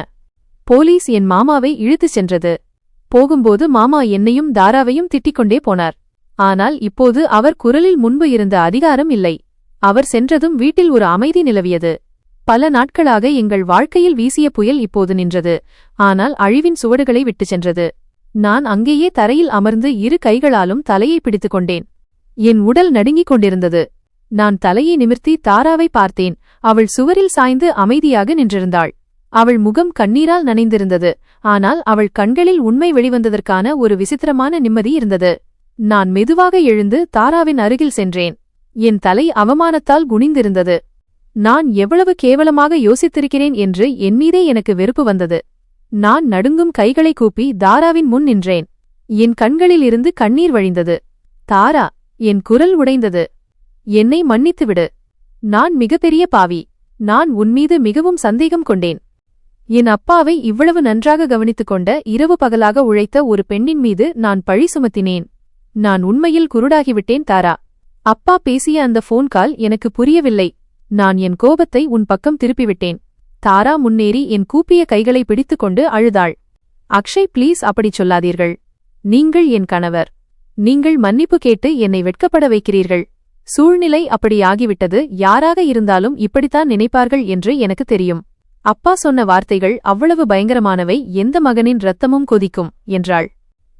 போலீஸ் என் மாமாவை இழுத்துச் சென்றது. போகும்போது மாமா என்னையும் தாராவையும் திட்டிக்கொண்டே போனார். ஆனால் இப்போது அவர் குரலில் முன்பு இருந்த அதிகாரம் இல்லை. அவர் சென்றதும் வீட்டில் ஒரு அமைதி நிலவியது. பல நாட்களாக எங்கள் வாழ்க்கையில் வீசிய புயல் இப்போது நின்றது. ஆனால் அழிவின் சுவடுகளை விட்டுச் சென்றது. நான் அங்கேயே தரையில் அமர்ந்து இரு கைகளாலும் தலையை பிடித்துக் கொண்டேன். என் உடல் நடுங்கிக் கொண்டிருந்தது. நான் தலையை நிமிர்த்தி தாராவை பார்த்தேன். அவள் சுவரில் சாய்ந்து அமைதியாக நின்றிருந்தாள். அவள் முகம் கண்ணீரால் நனைந்திருந்தது. ஆனால் அவள் கண்களில் உண்மை வெளிவந்ததற்கான ஒரு விசித்திரமான நிம்மதி இருந்தது. நான் மெதுவாக எழுந்து தாராவின் அருகில் சென்றேன். என் தலை அவமானத்தால் குனிந்திருந்தது. நான் எவ்வளவு கேவலமாக யோசித்திருக்கிறேன் என்று என்மீதே எனக்கு வெறுப்பு வந்தது. நான் நடுங்கும் கைகளை கூப்பி தாராவின் முன் நின்றேன். என் கண்களில் இருந்து கண்ணீர் வழிந்தது. தாரா, என் குரல் உடைந்தது. என்னை மன்னித்துவிடு. நான் மிகப்பெரிய பாவி. நான் உன்மீது மிகவும் சந்தேகம் கொண்டேன். என் அப்பாவை இவ்வளவு நன்றாக கவனித்துக் கொண்ட, இரவு பகலாக உழைத்த ஒரு பெண்ணின் மீது நான் பழி சுமத்தினேன். நான் உண்மையில் குருடாகிவிட்டேன் தாரா. அப்பா பேசிய அந்த போன் கால் எனக்கு புரியவில்லை. நான் என் கோபத்தை உன் பக்கம் திருப்பிவிட்டேன். தாரா முன்னேறி என் கூப்பிய கைகளை பிடித்துக்கொண்டு அழுதாள். அக்ஷய், ப்ளீஸ் அப்படிச் சொல்லாதீர்கள். நீங்கள் என் கணவர். நீங்கள் மன்னிப்பு கேட்டு என்னை வெட்கப்பட வைக்கிறீர்கள். சூழ்நிலை அப்படியாகிவிட்டது. யாராக இருந்தாலும் இப்படித்தான் நினைப்பார்கள் என்று எனக்கு தெரியும். அப்பா சொன்ன வார்த்தைகள் அவ்வளவு பயங்கரமானவை. எந்த மகனின் இரத்தமும் கொதிக்கும் என்றாள்.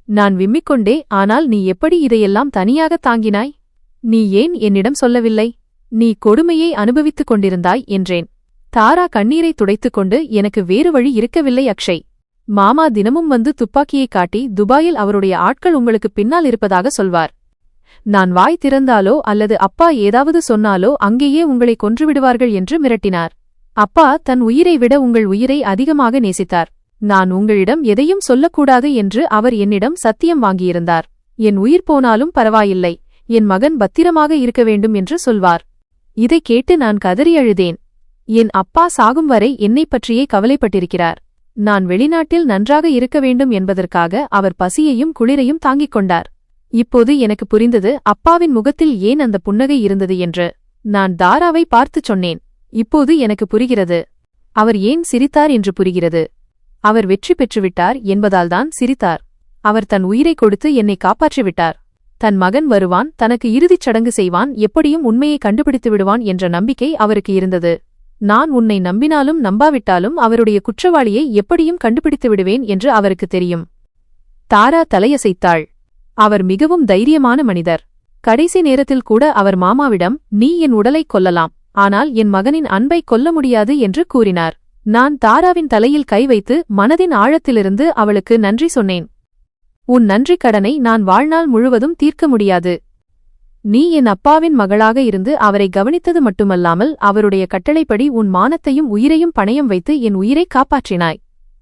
நான் விம்மிக்கொண்டே, ஆனால் நீ எப்படி இதையெல்லாம் தனியாக தாங்கினாய்? நீ ஏன் என்னிடம் சொல்லவில்லை? நீ கொடுமையை அனுபவித்துக் கொண்டிருந்தாய் என்றேன். தாரா கண்ணீரை துடைத்துக்கொண்டு, எனக்கு வேறு வழி இருக்கவில்லை அக்ஷய். மாமா தினமும் வந்து துப்பாக்கியை காட்டி, துபாயில் அவருடைய ஆட்கள் உங்களுக்கு பின்னால் இருப்பதாக சொல்வார். நான் வாய் திறந்தாலோ அல்லது அப்பா ஏதாவது சொன்னாலோ அங்கேயே உங்களை கொன்றுவிடுவார்கள் என்று மிரட்டினார். அப்பா தன் உயிரை விட உங்கள் உயிரை அதிகமாக நேசித்தார். நான் உங்களிடம் எதையும் சொல்லக்கூடாது என்று அவர் என்னிடம் சத்தியம் வாங்கியிருந்தார். என் உயிர் போனாலும் பரவாயில்லை, என் மகன் பத்திரமாக இருக்க வேண்டும் என்று சொல்வார். இதைக் கேட்டு நான் கதறி அழுதேன். என் அப்பா சாகும் வரை என்னைப் பற்றியே கவலைப்பட்டிருக்கிறார். நான் வெளிநாட்டில் நன்றாக இருக்க வேண்டும் என்பதற்காக அவர் பசியையும் குளிரையும் தாங்கிக் கொண்டார். இப்போது எனக்கு புரிந்தது, அப்பாவின் முகத்தில் ஏன் அந்த புன்னகை இருந்தது என்று. நான் தாராவை பார்த்துச் சொன்னேன். இப்போது எனக்கு புரிகிறது. அவர் ஏன் சிரித்தார் என்று புரிகிறது. அவர் வெற்றி பெற்றுவிட்டார் என்பதால்தான் சிரித்தார். அவர் தன் உயிரை கொடுத்து என்னை காப்பாற்றிவிட்டார். தன் மகன் வருவான், தனக்கு இறுதிச் சடங்கு செய்வான், எப்படியும் உண்மையை கண்டுபிடித்து விடுவான் என்ற நம்பிக்கை அவருக்கு இருந்தது. நான் உன்னை நம்பினாலும் நம்பாவிட்டாலும் அவருடைய குற்றவாளியை எப்படியும் கண்டுபிடித்து விடுவேன் என்று அவருக்கு தெரியும். தாரா தலையசைத்தாள். அவர் மிகவும் தைரியமான மனிதர். கடைசி நேரத்தில் கூட அவர் மாமாவிடம், நீ என் உடலைக் கொல்லலாம், ஆனால் என் மகனின் அன்பை கொல்ல முடியாது என்று கூறினார். நான் தாராவின் தலையில் கை வைத்து மனதின் ஆழத்திலிருந்து அவளுக்கு நன்றி சொன்னேன். உன் நன்றிக் கடனை நான் வாழ்நாள் முழுவதும் தீர்க்க முடியாது. நீ என் அப்பாவின் மகளாக இருந்து அவரை கவனித்தது மட்டுமல்லாமல் அவருடைய கட்டளைப்படி உன் மானத்தையும் உயிரையும் பணயம் வைத்து என் உயிரை காப்பாற்றினாய்.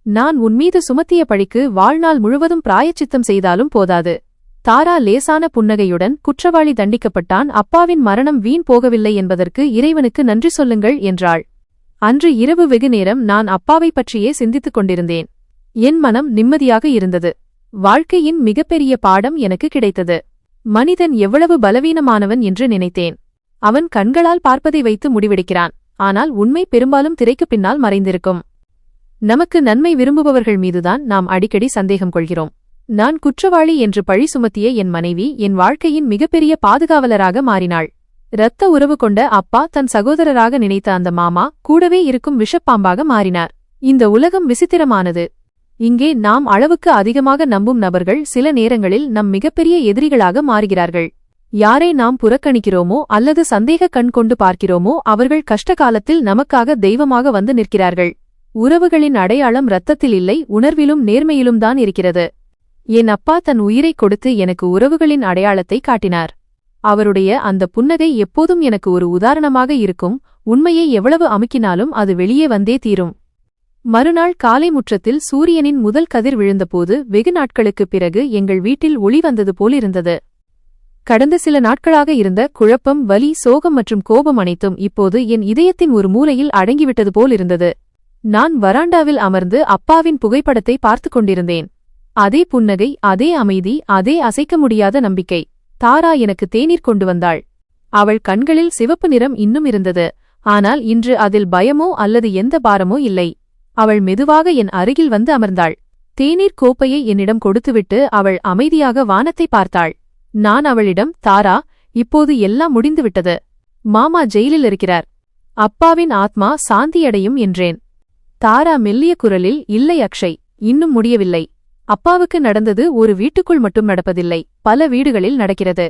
நான் உன்மீது சுமத்திய பழிக்கு வாழ்நாள் முழுவதும் பிராயச்சித்தம் செய்தாலும் போதாது. தாரா லேசான புன்னகையுடன், குற்றவாளி தண்டிக்கப்பட்டான், அப்பாவின் மரணம் வீண் போகவில்லை என்பதற்கு இறைவனுக்கு நன்றி சொல்லுங்கள் என்றாள். அன்று இரவு வெகு நேரம் நான் அப்பாவை பற்றியே சிந்தித்துக் கொண்டிருந்தேன். என் மனம் நிம்மதியாக இருந்தது. வாழ்க்கையின் மிகப்பெரிய பாடம் எனக்கு கிடைத்தது. மனிதன் எவ்வளவு பலவீனமானவன் என்று நினைத்தேன். அவன் கண்களால் பார்ப்பதை வைத்து முடிவெடுக்கிறான். ஆனால் உண்மை பெரும்பாலும் திரைக்கு பின்னால் மறைந்திருக்கும். நமக்கு நன்மை விரும்புபவர்கள் மீதுதான் நாம் அடிக்கடி சந்தேகம் கொள்கிறோம். நான் குற்றவாளி என்று பழி சுமத்திய என் மனைவி என் வாழ்க்கையின் மிகப்பெரிய பாதுகாவலராக மாறினாள். இரத்த உறவு கொண்ட அப்பா தன் சகோதரராக நினைத்த அந்த மாமா கூடவே இருக்கும் விஷப்பாம்பாக மாறினார். இந்த உலகம் விசித்திரமானது. இங்கே நாம் அளவுக்கு அதிகமாக நம்பும் நபர்கள் சில நேரங்களில் நம் மிகப்பெரிய எதிரிகளாக மாறுகிறார்கள். யாரை நாம் புறக்கணிக்கிறோமோ அல்லது சந்தேக கண் கொண்டு பார்க்கிறோமோ அவர்கள் கஷ்டகாலத்தில் நமக்காக தெய்வமாக வந்து நிற்கிறார்கள். உறவுகளின் அடையாளம் இரத்தத்தில் இல்லை, உணர்விலும் நேர்மையிலும் தான் இருக்கிறது. என் அப்பா தன் உயிரைக் கொடுத்து எனக்கு உறவுகளின் அடையாளத்தை காட்டினார். அவருடைய அந்த புன்னகை எப்போதும் எனக்கு ஒரு உதாரணமாக இருக்கும். உண்மையை எவ்வளவு அமுக்கினாலும் அது வெளியே வந்தே தீரும். மறுநாள் காலை முற்றத்தில் சூரியனின் முதல் கதிர் விழுந்தபோது வெகு நாட்களுக்குப் பிறகு எங்கள் வீட்டில் ஒளி வந்தது போலிருந்தது. கடந்த சில நாட்களாக இருந்த குழப்பம், வலி, சோகம் மற்றும் கோபம் அனைத்தும் இப்போது என் இதயத்தின் ஒரு மூலையில் அடங்கிவிட்டது போலிருந்தது. நான் வராண்டாவில் அமர்ந்து அப்பாவின் புகைப்படத்தை பார்த்துக் கொண்டிருந்தேன். அதே புன்னகை, அதே அமைதி, அதே அசைக்க முடியாத நம்பிக்கை. தாரா எனக்கு தேநீர் கொண்டு வந்தாள். அவள் கண்களில் சிவப்பு நிறம் இன்னும் இருந்தது. ஆனால் இன்று அதில் பயமோ அல்லது எந்த பாரமோ இல்லை. அவள் மெதுவாக என் அருகில் வந்து அமர்ந்தாள். தேநீர் கோப்பையை என்னிடம் கொடுத்துவிட்டு அவள் அமைதியாக வானத்தை பார்த்தாள். நான் அவளிடம், தாரா, இப்போது எல்லாம் முடிந்துவிட்டது. மாமா ஜெயிலில் இருக்கிறார். அப்பாவின் ஆத்மா சாந்தியடையும் என்றேன். தாரா மெல்லிய குரலில், இல்லை அக்ஷய், இன்னும் முடியவில்லை. அப்பாவுக்கு நடந்தது ஒரு வீட்டுக்குள் மட்டும் நடப்பதில்லை, பல வீடுகளில் நடக்கிறது.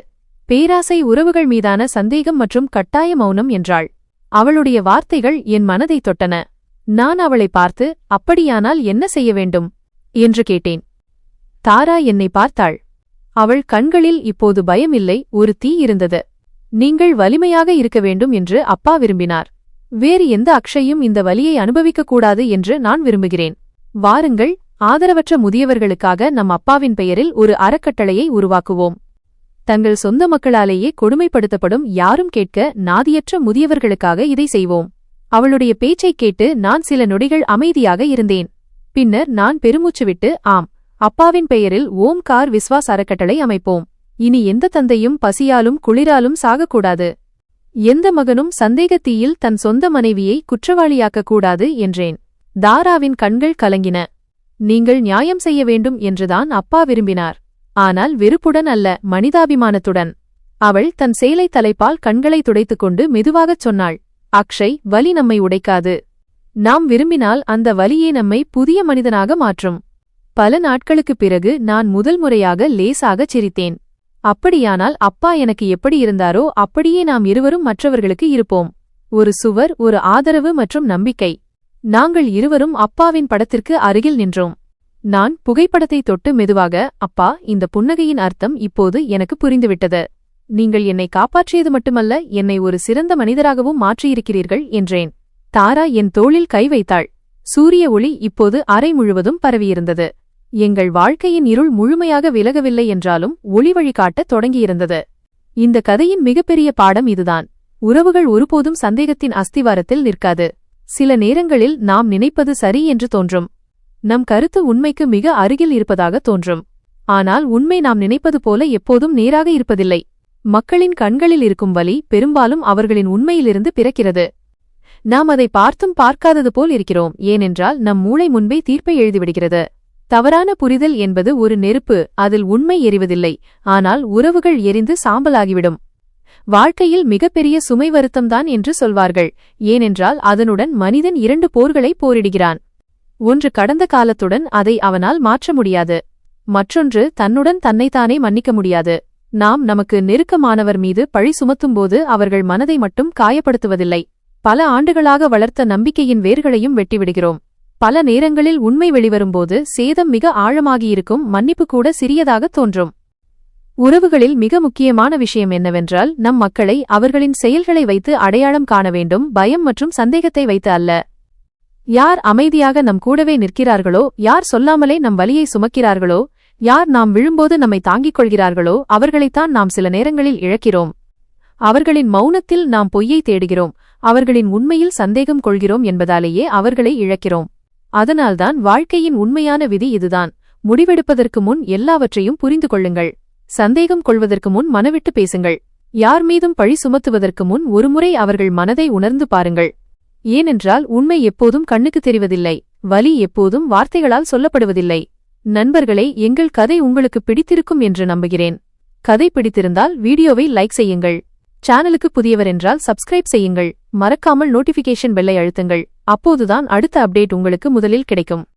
பேராசை, உறவுகள் மீதான சந்தேகம் மற்றும் கட்டாய மௌனம் என்றாள். அவளுடைய வார்த்தைகள் என் மனதை தொட்டன. நான் அவளை பார்த்து, அப்படியானால் என்ன செய்ய வேண்டும் என்று கேட்டேன். தாரா என்னை பார்த்தாள். அவள் கண்களில் இப்போது பயமில்லை, ஒரு தீ இருந்தது. நீங்கள் வலிமையாக இருக்க வேண்டும் என்று அப்பா விரும்பினார். வேறு எந்த அக்ஷயும் இந்த வலியை அனுபவிக்கக்கூடாது என்று நான் விரும்புகிறேன். வாருங்கள், ஆதரவற்ற முதியவர்களுக்காக நம் அப்பாவின் பெயரில் ஒரு அறக்கட்டளையை உருவாக்குவோம். தங்கள் சொந்த மக்களாலேயே கொடுமைப்படுத்தப்படும், யாரும் கேட்க நாதியற்ற முதியவர்களுக்காக இதை செய்வோம். அவளுடைய பேச்சைக் கேட்டு நான் சில நொடிகள் அமைதியாக இருந்தேன். பின்னர் நான் பெருமூச்சு விட்டு, ஆம், அப்பாவின் பெயரில் ஓம்கார் விஸ்வாஸ் அறக்கட்டளை அமைப்போம். இனி எந்த தந்தையும் பசியாலும் குளிராலும் சாகக்கூடாது. எந்த மகனும் சந்தேகத்தீயில் தன் சொந்த மனைவியை குற்றவாளியாக்கக் கூடாது என்றேன். தாராவின் கண்கள் கலங்கின. நீங்கள் நியாயம் செய்ய வேண்டும் என்றுதான் அப்பா விரும்பினார். ஆனால் வெறுப்புடன் அல்ல, மனிதாபிமானத்துடன். அவள் தன் சேலை தலைப்பால் கண்களை துடைத்துக்கொண்டு மெதுவாகச் சொன்னாள், அக்ஷய், வலி நம்மை உடைக்காது. நாம் விரும்பினால் அந்த வலியே நம்மை புதிய மனிதனாக மாற்றும். பல நாட்களுக்குப் பிறகு நான் முதல் முறையாக லேசாகச் சிரித்தேன். அப்படியானால் அப்பா எனக்கு எப்படி இருந்தாரோ அப்படியே நாம் இருவரும் மற்றவர்களுக்கு இருப்போம். ஒரு சுவர், ஒரு ஆதரவு மற்றும் நம்பிக்கை. நாங்கள் இருவரும் அப்பாவின் படத்திற்கு அருகில் நின்றோம். நான் புகைப்படத்தை தொட்டு மெதுவாக, அப்பா, இந்த புன்னகையின் அர்த்தம் இப்போது எனக்கு புரிந்துவிட்டது. நீங்கள் என்னை காப்பாற்றியது மட்டுமல்ல, என்னை ஒரு சிறந்த மனிதராகவும் மாற்றியிருக்கிறீர்கள் என்றேன். தாரா என் தோளில் கை வைத்தாள். சூரிய ஒளி இப்போது அறை முழுவதும் பரவியிருந்தது. எங்கள் வாழ்க்கையின் இருள் முழுமையாக விலகவில்லை என்றாலும் ஒளி வழிகாட்டத் தொடங்கியிருந்தது. இந்த கதையின் மிகப்பெரிய பாடம் இதுதான். உறவுகள் ஒருபோதும் சந்தேகத்தின் அஸ்திவாரத்தில் நிற்காது. சில நேரங்களில் நாம் நினைப்பது சரி என்று தோன்றும். நம் கருத்து உண்மைக்கு மிக அருகில் இருப்பதாக தோன்றும். ஆனால் உண்மை நாம் நினைப்பது போல எப்போதும் நேராக இருப்பதில்லை. மக்களின் கண்களில் இருக்கும் வலி பெரும்பாலும் அவர்களின் உண்மையிலிருந்து பிறக்கிறது. நாம் அதை பார்த்தும் பார்க்காதது போல் இருக்கிறோம், ஏனென்றால் நம் மூளை முன்பே தீர்ப்பை எழுதிவிடுகிறது. தவறான புரிதல் என்பது ஒரு நெருப்பு, அதில் உண்மை எரிவதில்லை, ஆனால் உறவுகள் எரிந்து சாம்பலாகிவிடும். வாழ்க்கையில் மிகப்பெரிய சுமை வருத்தம்தான் என்று சொல்வார்கள், ஏனென்றால் அதனுடன் மனிதன் 2 போர்களை போரிடுகிறான். ஒன்று கடந்த காலத்துடன், அதை அவனால் மாற்ற முடியாது. மற்றொன்று தன்னுடன் தன்னைத்தானே மன்னிக்க முடியாது. நாம் நமக்கு நெருக்கமானவர் மீது பழி சுமத்தும்போது அவர்கள் மனதை மட்டும் காயப்படுத்துவதில்லை, பல ஆண்டுகளாக வளர்த்த நம்பிக்கையின் வேர்களையும் வெட்டிவிடுகிறோம். பல நேரங்களில் உண்மை வெளிவரும்போது சேதம் மிக ஆழமாகியிருக்கும், மன்னிப்பு கூட சிறியதாக தோன்றும். உறவுகளில் மிக முக்கியமான விஷயம் என்னவென்றால், நம் மக்களை அவர்களின் செயல்களை வைத்து அடையாளம் காண வேண்டும், பயம் மற்றும் சந்தேகத்தை வைத்து அல்ல. யார் அமைதியாக நம் கூடவே நிற்கிறார்களோ, யார் சொல்லாமலே நம் வலியை சுமக்கிறார்களோ, யார் நாம் விழும்போது நம்மை தாங்கிக் கொள்கிறார்களோ, அவர்களைத்தான் நாம் சில நேரங்களில் இழக்கிறோம். அவர்களின் மௌனத்தில் நாம் பொய்யை தேடுகிறோம், அவர்களின் உண்மையில் சந்தேகம் கொள்கிறோம் என்பதாலேயே அவர்களை இழக்கிறோம். அதனால்தான் வாழ்க்கையின் உண்மையான விதி இதுதான். முடிவெடுப்பதற்கு முன் எல்லாவற்றையும் புரிந்து கொள்ளுங்கள். சந்தேகம் கொள்வதற்கு முன் மனவிட்டு பேசுங்கள். யார் மீதும் பழி சுமத்துவதற்கு முன் ஒருமுறை அவர்கள் மனதை உணர்ந்து பாருங்கள். ஏனென்றால் உண்மை எப்போதும் கண்ணுக்கு தெரிவதில்லை, வலி எப்போதும் வார்த்தைகளால் சொல்லப்படுவதில்லை. நண்பர்களே, எங்கள் கதை உங்களுக்கு பிடித்திருக்கும் என்று நம்புகிறேன். கதை பிடித்திருந்தால் வீடியோவை லைக் செய்யுங்கள். சேனலுக்கு புதியவர் என்றால் சப்ஸ்கிரைப் செய்யுங்கள். மறக்காமல் நோட்டிபிகேஷன் பெல்லை அழுத்துங்கள். அப்போதுதான் அடுத்த அப்டேட் உங்களுக்கு முதலில் கிடைக்கும்.